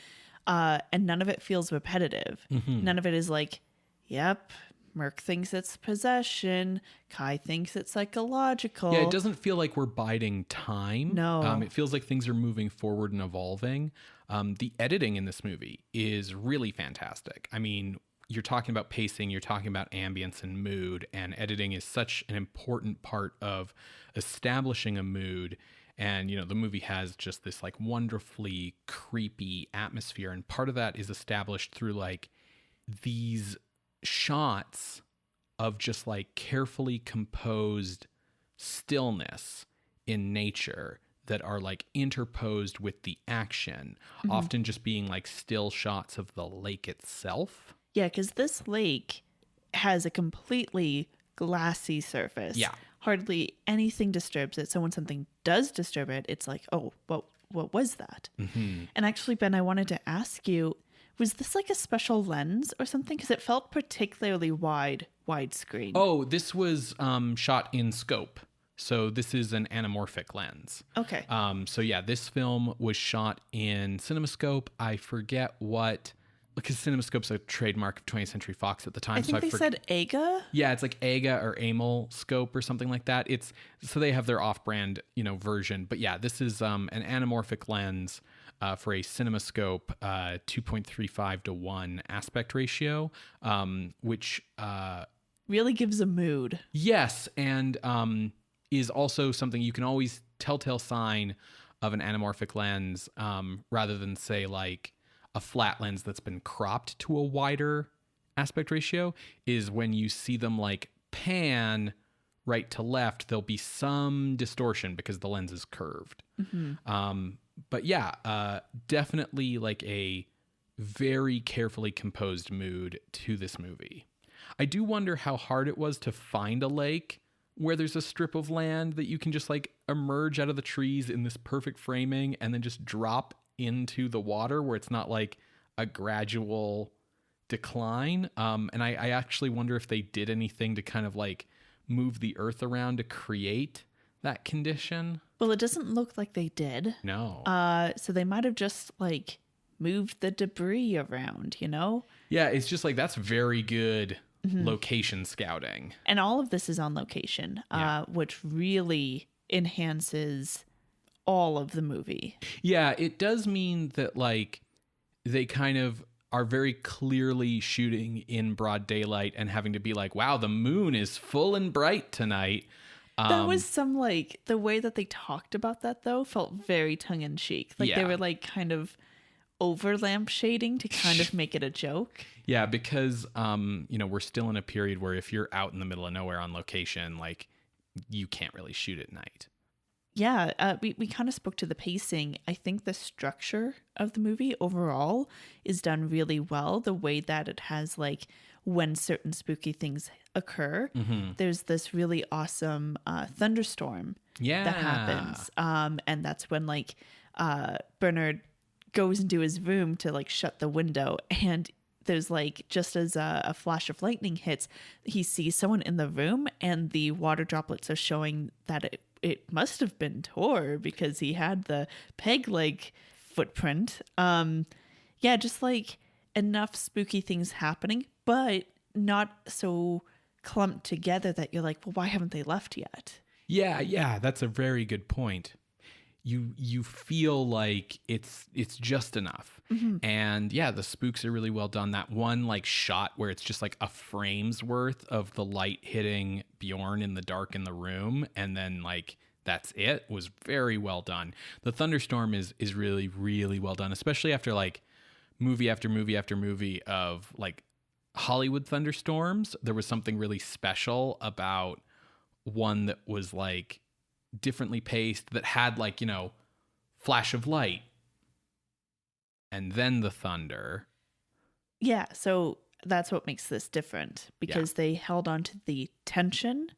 And none of it feels repetitive. Mm-hmm. None of it is like, yep, Merck thinks it's possession. Kai thinks it's psychological. Yeah, it doesn't feel like we're biding time. No. It feels like things are moving forward and evolving. The editing in this movie is really fantastic. I mean, you're talking about pacing, you're talking about ambience and mood, and editing is such an important part of establishing a mood. And, the movie has just this like wonderfully creepy atmosphere. And part of that is established through like these shots of just like carefully composed stillness in nature that are like interposed with the action, mm-hmm. often just being like still shots of the lake itself. Yeah, because this lake has a completely glassy surface. Yeah. Hardly anything disturbs it. So when something does disturb it, it's like, oh, well, what was that? Mm-hmm. And actually, Ben, I wanted to ask you, was this like a special lens or something? Because it felt particularly widescreen. Oh, this was shot in scope. So this is an anamorphic lens. Okay. So yeah, this film was shot in CinemaScope. I forget what, because CinemaScope's a trademark of 20th Century Fox at the time. I think they said AGA. Yeah, it's like AGA or AML scope or something like that. It's so they have their off-brand, version. But yeah, this is an anamorphic lens for a CinemaScope 2.35:1 aspect ratio, which really gives a mood. yes, and is also something you can always telltale sign of an anamorphic lens, rather than say like a flat lens that's been cropped to a wider aspect ratio, is when you see them like pan right to left, there'll be some distortion because the lens is curved. Mm-hmm. But yeah, definitely like a very carefully composed mood to this movie. I do wonder how hard it was to find a lake where there's a strip of land that you can just like emerge out of the trees in this perfect framing and then just drop into the water where it's not like a gradual decline. And I actually wonder if they did anything to kind of like move the earth around to create that condition. Well, it doesn't look like they did. No. So they might have just like moved the debris around, Yeah, it's just like that's very good location scouting. And all of this is on location, which really enhances all of the movie. Yeah, it does mean that like they kind of are very clearly shooting in broad daylight and having to be like, wow, the moon is full and bright tonight. That was some like the way that they talked about that though felt very tongue in cheek. Like they were like kind of over lampshading to kind of make it a joke. Yeah, because we're still in a period where if you're out in the middle of nowhere on location, like you can't really shoot at night. Yeah, we kind of spoke to the pacing. I think the structure of the movie overall is done really well. The way that it has like when certain spooky things occur, there's this really awesome thunderstorm that happens. And that's when like Bernard goes into his room to like shut the window, and there's like just as a flash of lightning hits, he sees someone in the room and the water droplets are showing that it must have been Tor because he had the peg leg footprint. Just like enough spooky things happening, but not so clumped together that you're like, well, why haven't they left yet? Yeah, that's a very good point. You feel like it's just enough. And yeah, the spooks are really well done. That one like shot where it's just like a frame's worth of the light hitting Bjorn in the dark in the room, and then like that's it, was very well done. The thunderstorm is really, really well done, especially after like movie after movie after movie of like Hollywood thunderstorms. There was something really special about one that was like differently paced, that had like, flash of light and then the thunder. Yeah, so that's what makes this different, because they held on to the tension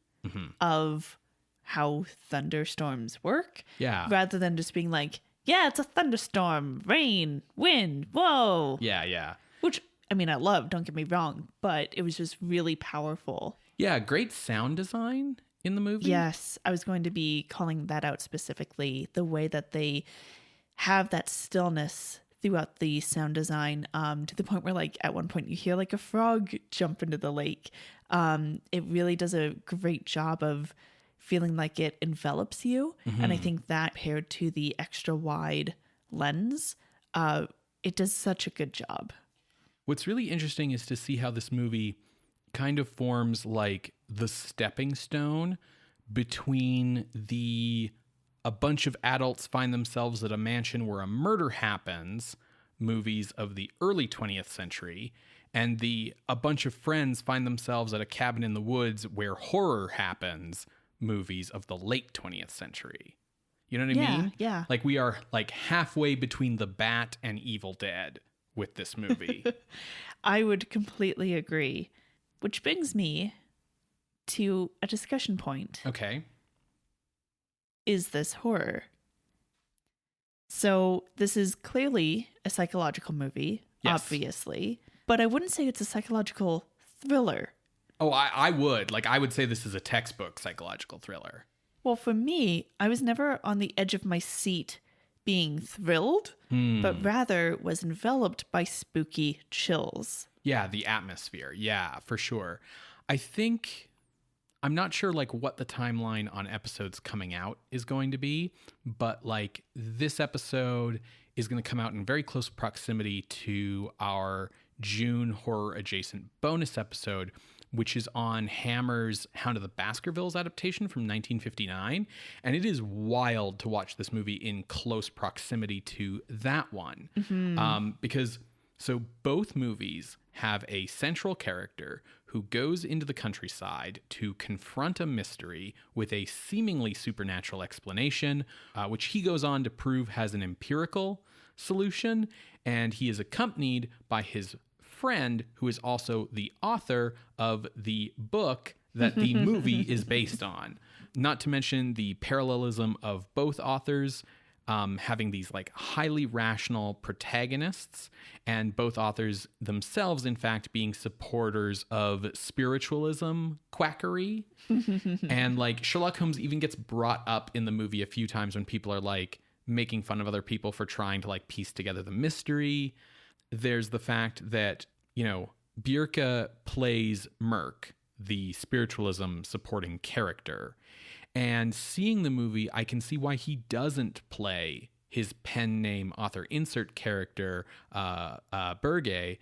of how thunderstorms work, rather than just being like, yeah, it's a thunderstorm, rain, wind, whoa. Yeah. Which, I mean, I love, don't get me wrong, but it was just really powerful. Yeah, great sound design in the movie. Yes, I was going to be calling that out specifically. The way that they have that stillness throughout the sound design, to the point where like at one point you hear like a frog jump into the lake. It really does a great job of feeling like it envelops you. And I think that paired to the extra wide lens, it does such a good job. What's really interesting is to see how this movie kind of forms like the stepping stone between a bunch of adults find themselves at a mansion where a murder happens, movies of the early 20th century, and a bunch of friends find themselves at a cabin in the woods where horror happens, movies of the late 20th century. You know what I mean? Yeah. Like we are like halfway between The Bat and Evil Dead with this movie. I would completely agree. Which brings me to a discussion point. Okay. Is this horror? So this is clearly a psychological movie, Yes. obviously, but I wouldn't say it's a psychological thriller. Oh, I would. Like, I would say this is a textbook psychological thriller. Well, for me, I was never on the edge of my seat being thrilled, but rather was enveloped by spooky chills. Yeah, the atmosphere. Yeah, for sure. I'm not sure like what the timeline on episodes coming out is going to be, but like this episode is going to come out in very close proximity to our June horror adjacent bonus episode, which is on Hammer's Hound of the Baskervilles adaptation from 1959. And it is wild to watch this movie in close proximity to that one. Because so both movies have a central character who goes into the countryside to confront a mystery with a seemingly supernatural explanation, which he goes on to prove has an empirical solution. And he is accompanied by his friend, who is also the author of the book that the movie is based on. Not to mention the parallelism of both authors having these like highly rational protagonists, and both authors themselves, in fact, being supporters of spiritualism quackery. And like Sherlock Holmes even gets brought up in the movie a few times when people are like making fun of other people for trying to like piece together the mystery. There's the fact that, you know, Bjerke plays Merc, the spiritualism supporting character. And seeing the movie, I can see why he doesn't play his pen name author insert character, Berge,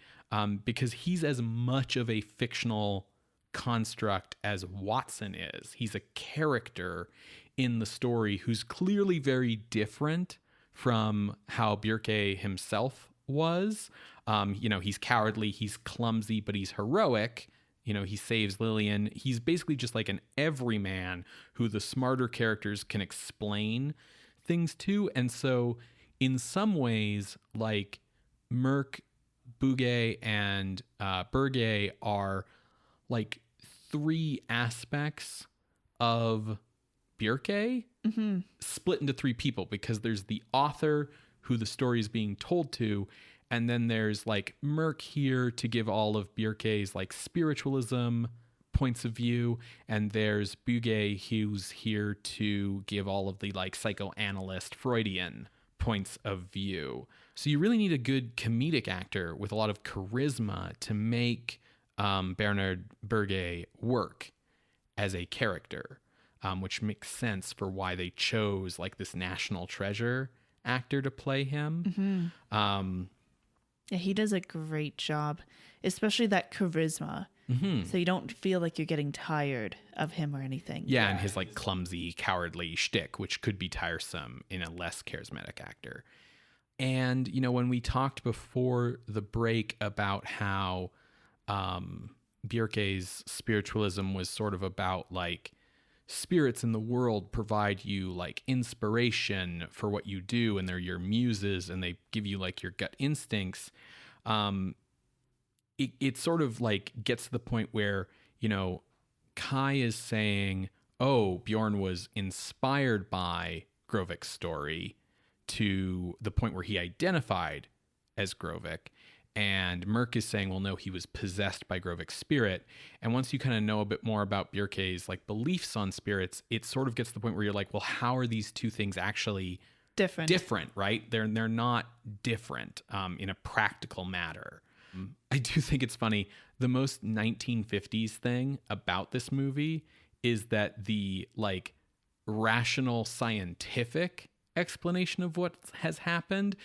because he's as much of a fictional construct as Watson is. He's a character in the story who's clearly very different from how Bjerke himself was. You know, he's cowardly, he's clumsy, but he's heroic. You know, he saves Lillian. He's basically just like an everyman who the smarter characters can explain things to. And so in some ways, like Merc, Bugge, and Berge are like three aspects of Bjerke split into three people, because there's the author who the story is being told to, and then there's like Merc here to give all of Bjerke's like spiritualism points of view, and there's Bugge who's here to give all of the like psychoanalyst Freudian points of view. So you really need a good comedic actor with a lot of charisma to make Bernard Berge work as a character, which makes sense for why they chose like this national treasure actor to play him. Yeah, he does a great job, especially that charisma. So you don't feel like you're getting tired of him or anything. Yeah, and his like clumsy, cowardly shtick, which could be tiresome in a less charismatic actor. And, you know, when we talked before the break about how Bjerke's spiritualism was sort of about like spirits in the world provide you like inspiration for what you do, and they're your muses, and they give you like your gut instincts. It sort of like gets to the point where, you know, Kai is saying, oh, Bjorn was inspired by Grovik's story to the point where he identified as Grovik. And Merc is saying, well, no, he was possessed by Grovik's spirit. And once you kind of know a bit more about Bjerke's like beliefs on spirits, it sort of gets to the point where you're like, well, how are these two things actually different, right? They're not different in a practical matter. I do think it's funny. The most 1950s thing about this movie is that the like rational scientific explanation of what has happened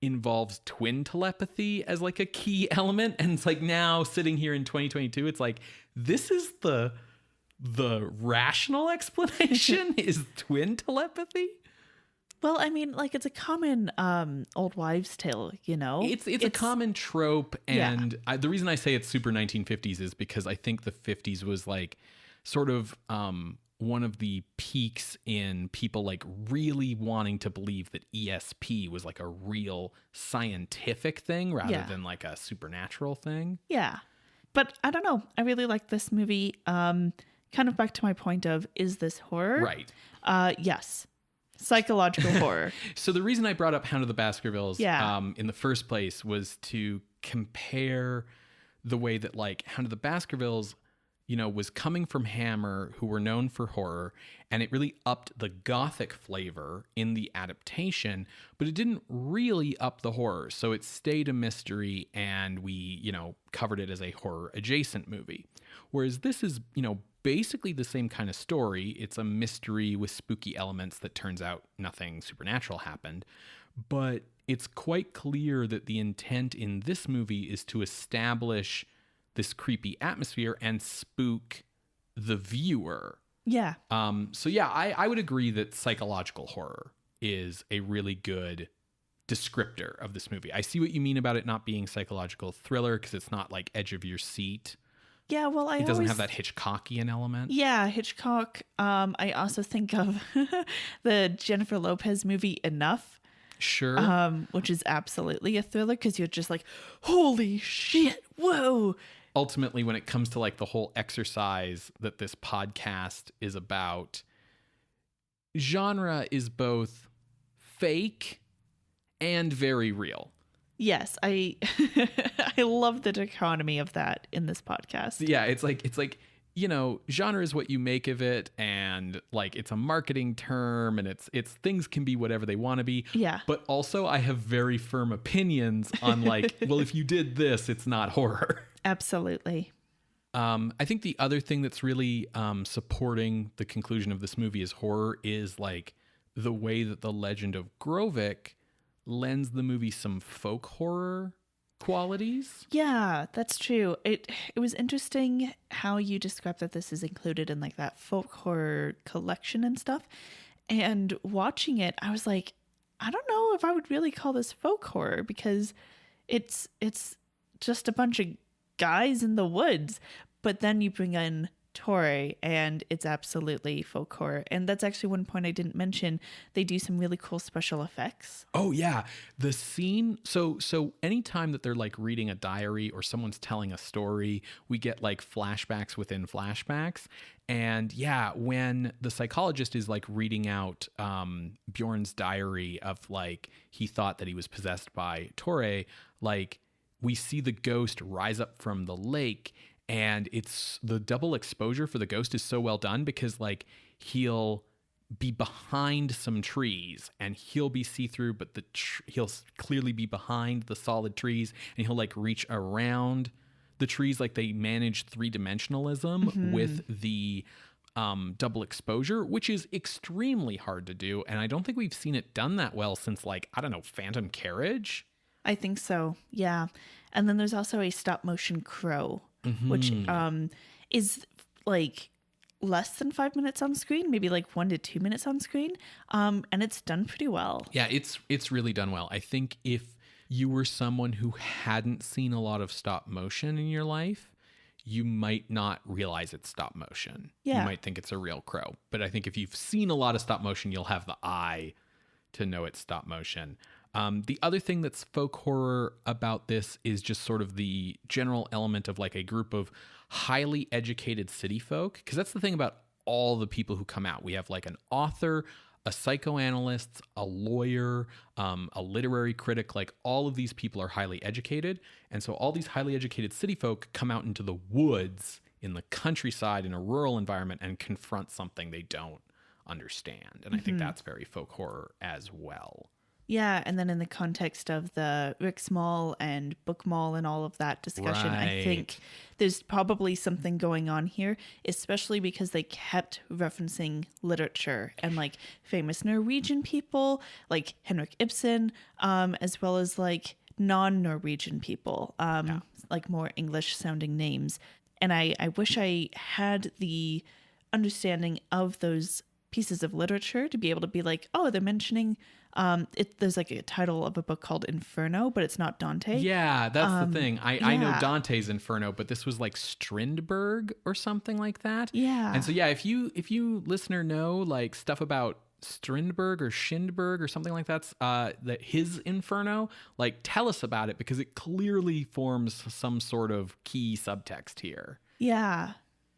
involves twin telepathy as like a key element. And it's like now sitting here in 2022, it's like, this is the rational explanation is twin telepathy. Well, I mean, like it's a common old wives' tale, you know? It's a common trope. And the reason I say it's super 1950s is because I think the 50s was like sort of one of the peaks in people like really wanting to believe that ESP was like a real scientific thing rather than like a supernatural thing. Yeah. But I don't know. I really like this movie. Kind of back to my point of, is this horror? Right. Yes. psychological horror. So the reason I brought up Hound of the Baskervilles Yeah. in the first place was to compare the way that like Hound of the Baskervilles, you know, was coming from Hammer, who were known for horror, and it really upped the gothic flavor in the adaptation, but it didn't really up the horror. So it stayed a mystery, and we, you know, covered it as a horror adjacent movie. Whereas this is, you know, basically the same kind of story. It's a mystery with spooky elements that turns out nothing supernatural happened. But it's quite clear that the intent in this movie is to establish this creepy atmosphere and spook the viewer. Yeah. So yeah, I would agree that psychological horror is a really good descriptor of this movie. I see what you mean about it not being psychological thriller because it's not like edge of your seat. Yeah, well, It doesn't have that Hitchcockian element. Yeah, Hitchcock. I also think of the Jennifer Lopez movie Enough. Sure. Which is absolutely a thriller because you're just like, holy shit, whoa. Ultimately, when it comes to like the whole exercise that this podcast is about, genre is both fake and very real. Yes, I I love the dichotomy of that in this podcast. Yeah, it's like, you know, genre is what you make of it, and like it's a marketing term, and it's things can be whatever they want to be. Yeah. But also I have very firm opinions on like, well, if you did this, it's not horror. Absolutely. I think the other thing that's really supporting the conclusion of this movie as horror is like the way that the Legend of Grovik lends the movie some folk horror qualities. Yeah, that's true. It was interesting how you described that this is included in like that folk horror collection and stuff. And watching it, I was like, I don't know if I would really call this folk horror because it's just a bunch of guys in the woods. But then you bring in Torre and it's absolutely folk horror. And that's actually one point I didn't mention. They do some really cool special effects. Oh yeah, the scene. So anytime that they're like reading a diary or someone's telling a story, we get like flashbacks within flashbacks. And yeah, when the psychologist is like reading out Bjorn's diary of like he thought that he was possessed by Torre, like we see the ghost rise up from the lake. And it's the double exposure for the ghost is so well done because like he'll be behind some trees and he'll be see-through, but he'll clearly be behind the solid trees and he'll like reach around the trees. Like they manage three-dimensionalism with the double exposure, which is extremely hard to do. And I don't think we've seen it done that well since like, I don't know, Phantom Carriage. I think so. Yeah. And then there's also a stop motion crow. Which is like less than 5 minutes on screen, maybe like 1 to 2 minutes on screen. And it's done pretty well. Yeah, it's really done well. I think if you were someone who hadn't seen a lot of stop motion in your life, you might not realize it's stop motion. Yeah. You might think it's a real crow. But I think if you've seen a lot of stop motion, you'll have the eye to know it's stop motion. The other thing that's folk horror about this is just sort of the general element of like a group of highly educated city folk. Because that's the thing about all the people who come out. We have like an author, a psychoanalyst, a lawyer, a literary critic. Like all of these people are highly educated. And so all these highly educated city folk come out into the woods in the countryside in a rural environment and confront something they don't understand. And I think that's very folk horror as well. Yeah, and then in the context of the Riksmål and Bookmål and all of that discussion, I think there's probably something going on here, especially because they kept referencing literature and like famous Norwegian people like Henrik Ibsen, as well as like non-Norwegian people, like more English sounding names. And I wish I had the understanding of those pieces of literature to be able to be like, oh, they're mentioning there's like a title of a book called Inferno, but it's not Dante. Yeah, that's the thing. I know Dante's Inferno, but this was like Strindberg or something like that. Yeah. And so yeah, if you listener know like stuff about Strindberg or Schindberg or something like that his Inferno, like tell us about it because it clearly forms some sort of key subtext here. Yeah.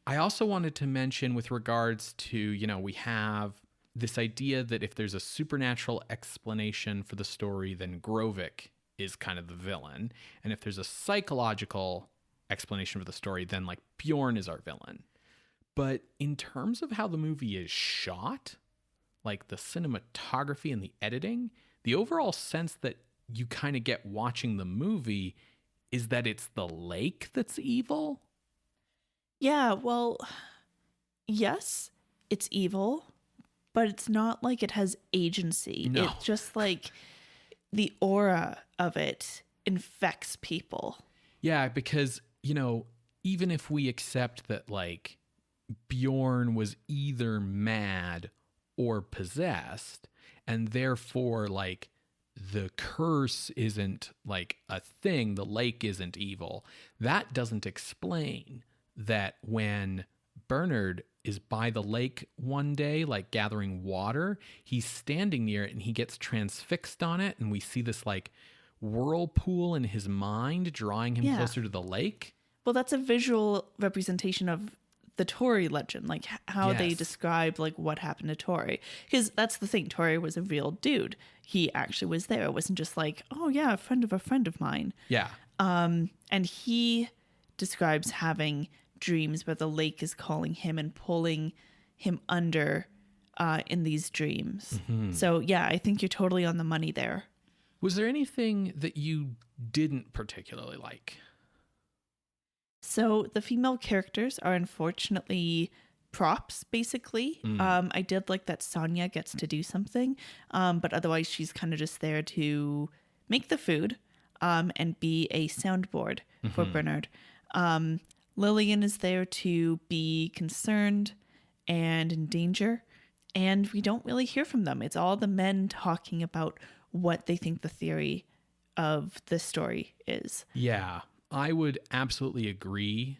I also wanted to mention with regards to, you know, we have this idea that if there's a supernatural explanation for the story, then Grovik is kind of the villain. And if there's a psychological explanation for the story, then like Bjorn is our villain. But in terms of how the movie is shot, like the cinematography and the editing, the overall sense that you kind of get watching the movie is that it's the lake that's evil. Yeah, well, yes, it's evil, but it's not like it has agency. No. It's just like the aura of it infects people. Yeah, because, you know, even if we accept that like Bjorn was either mad or possessed, and therefore like the curse isn't like a thing, the lake isn't evil, that doesn't explain that when Bernard is by the lake one day, like gathering water, he's standing near it and he gets transfixed on it. And we see this like whirlpool in his mind drawing him closer to the lake. Well, that's a visual representation of the Tori legend, like how they describe like what happened to Tori. Because that's the thing, Tori was a real dude. He actually was there. It wasn't just like, oh yeah, a friend of mine. Yeah. And he describes having dreams where the lake is calling him and pulling him under in these dreams. Mm-hmm. So yeah, I think you're totally on the money there. Was there anything that you didn't particularly like? So the female characters are unfortunately props, basically. I did like that Sonia gets to do something, but otherwise she's kind of just there to make the food and be a soundboard for Bernard. Lillian is there to be concerned and in danger, and we don't really hear from them. It's all the men talking about what they think the theory of the story is. Yeah, I would absolutely agree.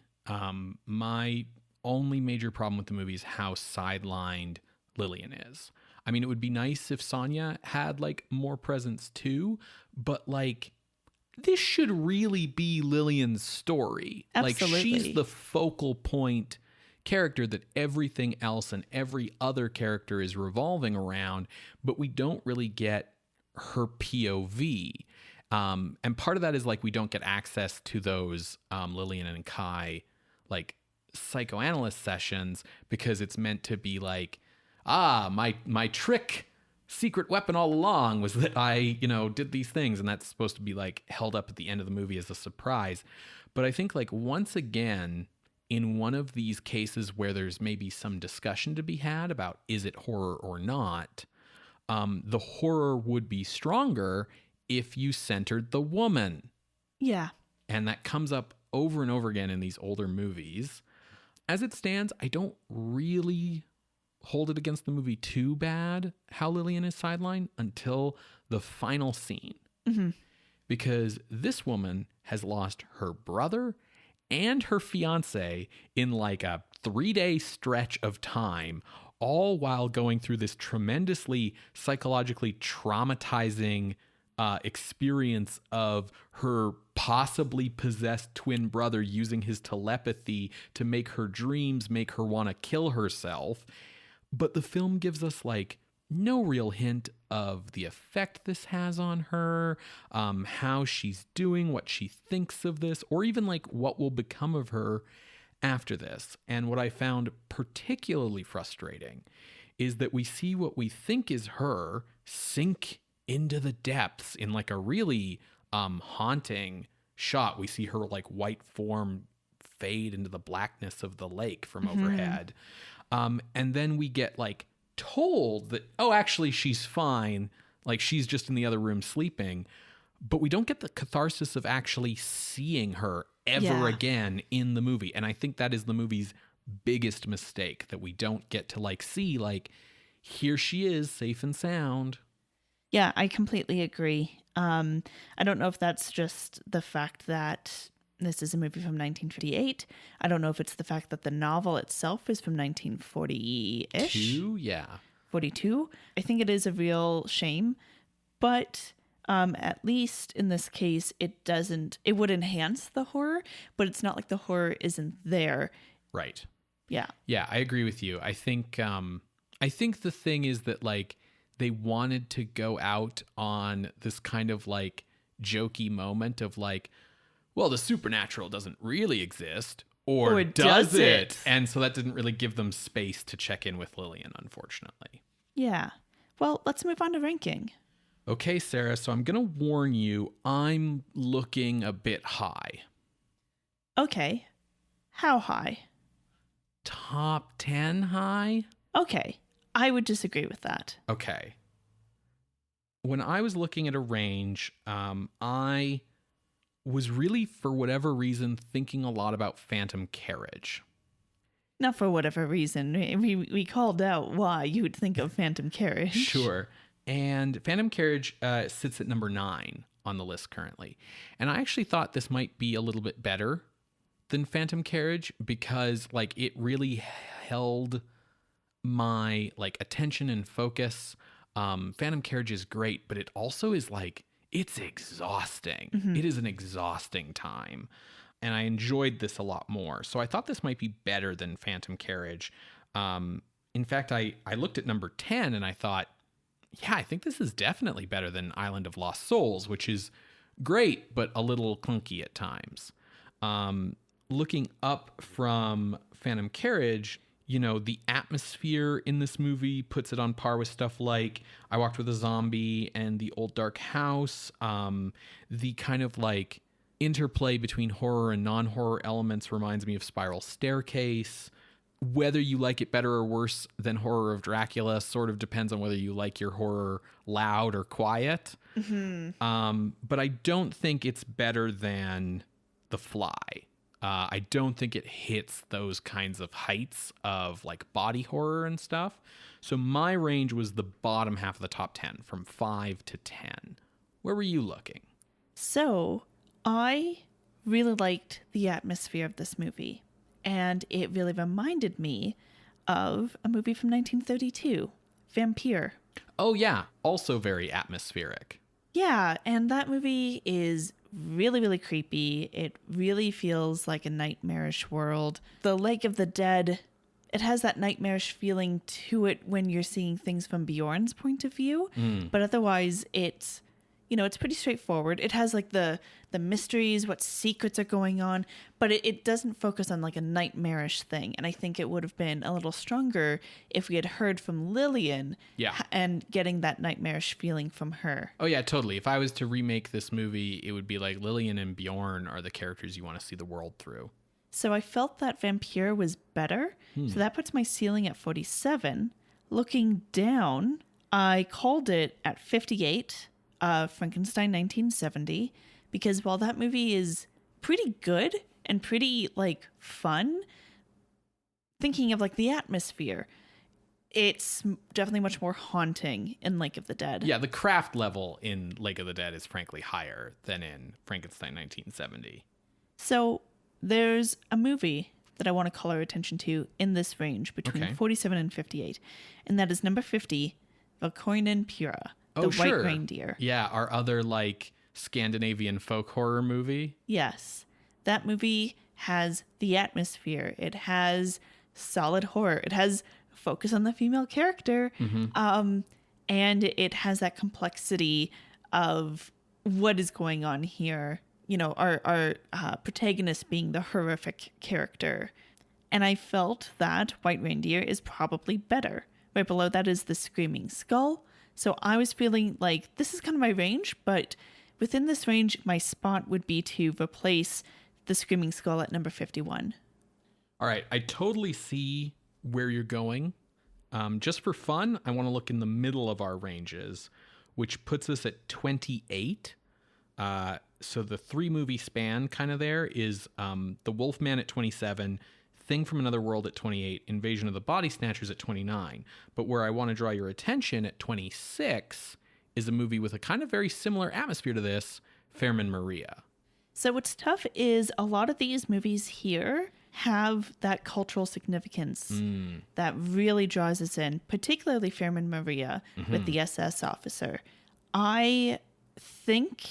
My only major problem with the movie is how sidelined Lillian is. I mean, it would be nice if Sonia had like more presence too, but like this should really be Lillian's story. Absolutely. Like she's the focal point character that everything else and every other character is revolving around, but we don't really get her POV. And part of that is like we don't get access to those Lillian and Kai like psychoanalyst sessions because it's meant to be like, my trick secret weapon all along was that I, did these things, and that's supposed to be like held up at the end of the movie as a surprise. But I think like once again, in one of these cases where there's maybe some discussion to be had about is it horror or not, the horror would be stronger if you centered the woman. Yeah. And that comes up over and over again in these older movies. As it stands, I don't really hold it against the movie too bad how Lillian is sidelined until the final scene. Mm-hmm. Because this woman has lost her brother and her fiance in like a 3-day stretch of time, all while going through this tremendously psychologically traumatizing experience of her possibly possessed twin brother using his telepathy to make her dreams make her want to kill herself. But the film gives us like no real hint of the effect this has on her, how she's doing, what she thinks of this, or even like what will become of her after this. And what I found particularly frustrating is that we see what we think is her sink into the depths in like a really haunting shot. We see her like white form fade into the blackness of the lake from overhead. And then we get like told that, oh, actually she's fine. Like she's just in the other room sleeping, but we don't get the catharsis of actually seeing her ever again in the movie. And I think that is the movie's biggest mistake, that we don't get to like see like, here she is safe and sound. Yeah, I completely agree. I don't know if that's just the fact that this is a movie from 1958. I don't know if it's the fact that the novel itself is from 1940-ish. 42. I think it is a real shame. But at least in this case, it would enhance the horror, but it's not like the horror isn't there. Right. Yeah. Yeah, I agree with you. I think I think the thing is that like they wanted to go out on this kind of like jokey moment of like, well, the supernatural doesn't really exist, or does it? And so that didn't really give them space to check in with Lillian, unfortunately. Yeah. Well, let's move on to ranking. Okay, Sarah, so I'm going to warn you, I'm looking a bit high. Okay. How high? Top 10 high? Okay. I would disagree with that. Okay. When I was looking at a range, I was really, for whatever reason, thinking a lot about Phantom Carriage. Not for whatever reason. We called out why you would think of Phantom Carriage. Sure. And Phantom Carriage sits at number 9 on the list currently. And I actually thought this might be a little bit better than Phantom Carriage because like it really held my like attention and focus. Phantom Carriage is great, but it also is like, it's exhausting. Mm-hmm. It is an exhausting time. And I enjoyed this a lot more. So I thought this might be better than Phantom Carriage. In fact, I looked at number 10 and I thought, yeah, I think this is definitely better than Island of Lost Souls, which is great, but a little clunky at times. Looking up from Phantom Carriage, you know, the atmosphere in this movie puts it on par with stuff like I Walked with a Zombie and The Old Dark House. The kind of like interplay between horror and non-horror elements reminds me of Spiral Staircase. Whether you like it better or worse than Horror of Dracula sort of depends on whether you like your horror loud or quiet. Mm-hmm. But I don't think it's better than The Fly. I don't think it hits those kinds of heights of like body horror and stuff. So my range was the bottom half of the top 10, from 5 to 10. Where were you looking? So I really liked the atmosphere of this movie. And it really reminded me of a movie from 1932, Vampire. Oh, yeah. Also very atmospheric. Yeah, and that movie is really, really creepy. It really feels like a nightmarish world. The Lake of the Dead, it has that nightmarish feeling to it when you're seeing things from Bjorn's point of view. But otherwise, it's, you know, it's pretty straightforward. It has like the mysteries, what secrets are going on, but it doesn't focus on like a nightmarish thing. And I think it would have been a little stronger if we had heard from Lillian and getting that nightmarish feeling from her. Oh, yeah, totally. If I was to remake this movie, it would be like Lillian and Bjorn are the characters you want to see the world through. So I felt that Vampire was better. So that puts my ceiling at 47. Looking down, I called it at 58. Frankenstein 1970, because while that movie is pretty good and pretty like fun, thinking of like the atmosphere, it's definitely much more haunting in Lake of the Dead. Yeah, the craft level in Lake of the Dead is frankly higher than in Frankenstein 1970. So there's a movie that I want to call our attention to in this range between 47 and 58, and that is number 50, Valkoinen Pura. The White Reindeer. Yeah, our other like Scandinavian folk horror movie. Yes. That movie has the atmosphere. It has solid horror. It has focus on the female character. Mm-hmm. And it has that complexity of what is going on here. You know, our protagonist being the horrific character. And I felt that White Reindeer is probably better. Right below that is The Screaming Skull. So I was feeling like this is kind of my range, but within this range, my spot would be to replace The Screaming Skull at number 51. All right. I totally see where you're going. Just for fun, I want to look in the middle of our ranges, which puts us at 28. So the 3-movie span kind of there is The Wolfman at 27, Thing from Another World at 28, Invasion of the Body Snatchers at 29. But where I want to draw your attention at 26 is a movie with a kind of very similar atmosphere to this, Fairman Maria. So what's tough is a lot of these movies here have that cultural significance that really draws us in, particularly Fairman Maria with the SS officer. I think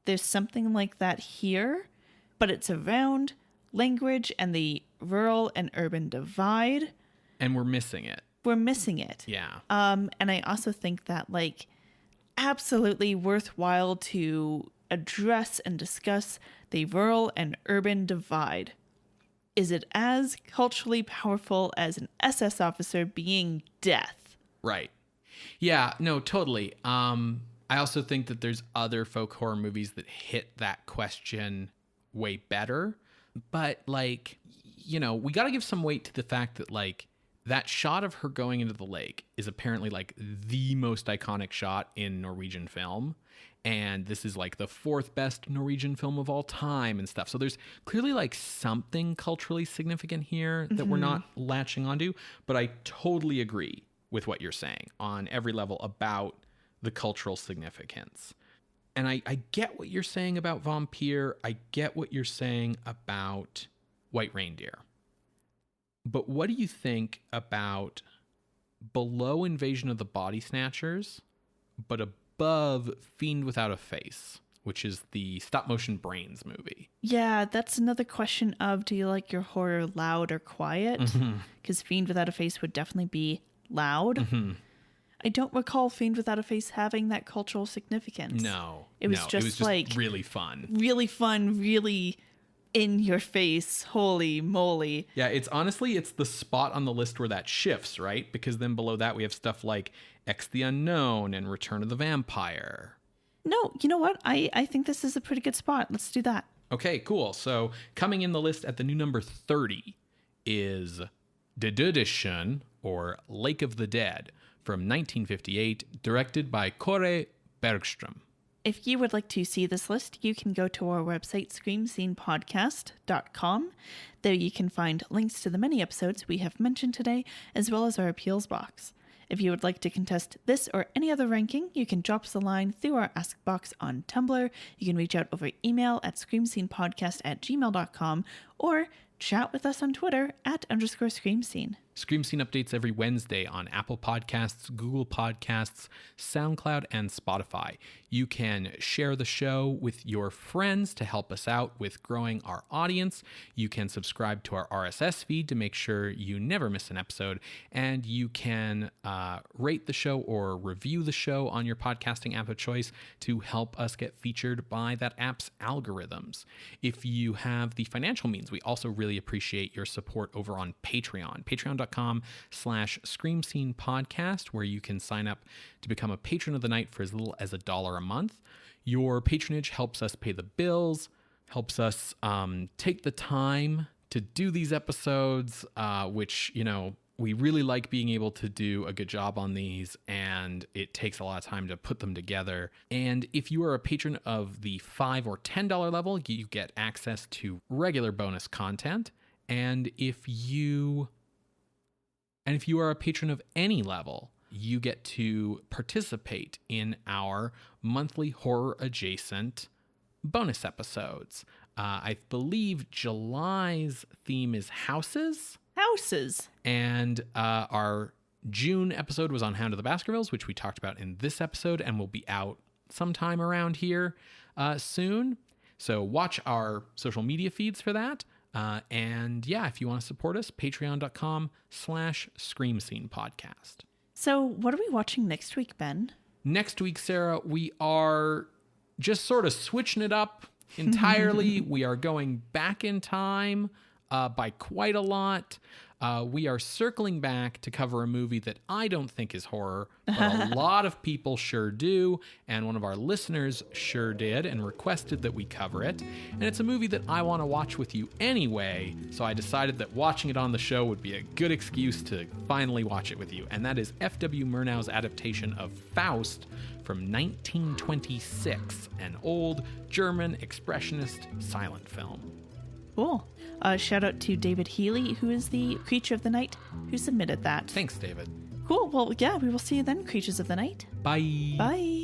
there's something like that here, but it's around language and the rural and urban divide. And we're missing it. We're missing it. Yeah. And I also think that, like, absolutely worthwhile to address and discuss the rural and urban divide. Is it as culturally powerful as an SS officer being death? Right. Yeah, no, totally. I also think that there's other folk horror movies that hit that question way better. But, like, you know, we got to give some weight to the fact that, like, that shot of her going into the lake is apparently, like, the most iconic shot in Norwegian film. And this is, like, the 4th best Norwegian film of all time and stuff. So there's clearly, like, something culturally significant here that we're not latching onto. But I totally agree with what you're saying on every level about the cultural significance. And I get what you're saying about Vampire. I get what you're saying about White Reindeer. But what do you think about below Invasion of the Body Snatchers, but above Fiend Without a Face, which is the stop-motion Brains movie? Yeah, that's another question of, do you like your horror loud or quiet? Because Fiend Without a Face would definitely be loud. I don't recall Fiend Without a Face having that cultural significance. No. It was just like really fun. Really fun, really in your face. Holy moly. Yeah, it's the spot on the list where that shifts, right? Because then below that we have stuff like X the Unknown and Return of the Vampire. No, you know what? I think this is a pretty good spot. Let's do that. Okay, cool. So coming in the list at the new number 30 is DØDES TJERN, or Lake of the Dead, from 1958, directed by Kåre Bergstrøm. If you would like to see this list, you can go to our website, screamscenepodcast.com. There you can find links to the many episodes we have mentioned today, as well as our appeals box. If you would like to contest this or any other ranking, you can drop us a line through our Ask box on Tumblr. You can reach out over email at screamscenepodcast@gmail.com or chat with us on Twitter @_screamscene. Scream Scene updates every Wednesday on Apple Podcasts, Google Podcasts, SoundCloud, and Spotify. You can share the show with your friends to help us out with growing our audience. You can subscribe to our RSS feed to make sure you never miss an episode. And you can rate the show or review the show on your podcasting app of choice to help us get featured by that app's algorithms. If you have the financial means, we also really appreciate your support over on Patreon. Patreon.com/ScreamScenePodcast, where you can sign up to become a patron of the night for as little as $1 a month. Your patronage helps us pay the bills, helps us take the time to do these episodes, which, you know, we really like being able to do a good job on these, and it takes a lot of time to put them together. And if you are a patron of the $5 or $10 level, you get access to regular bonus content. And if you are a patron of any level, you get to participate in our monthly horror adjacent bonus episodes. I believe July's theme is houses. And our June episode was on Hound of the Baskervilles, which we talked about in this episode and will be out sometime around here soon. So watch our social media feeds for that. And yeah, if you want to support us, patreon.com/ScreamScenePodcast. So what are we watching next week, Ben? Next week, Sarah, we are just sort of switching it up entirely. We are going back in time by quite a lot. We are circling back to cover a movie that I don't think is horror, but a lot of people sure do, and one of our listeners sure did and requested that we cover it. And it's a movie that I want to watch with you anyway, so I decided that watching it on the show would be a good excuse to finally watch it with you, and that is F.W. Murnau's adaptation of Faust from 1926, an old German expressionist silent film. Cool. Shout out to David Healy, who is the Creature of the Night, who submitted that. Thanks, David. Cool. Well, yeah, we will see you then, Creatures of the Night. Bye. Bye.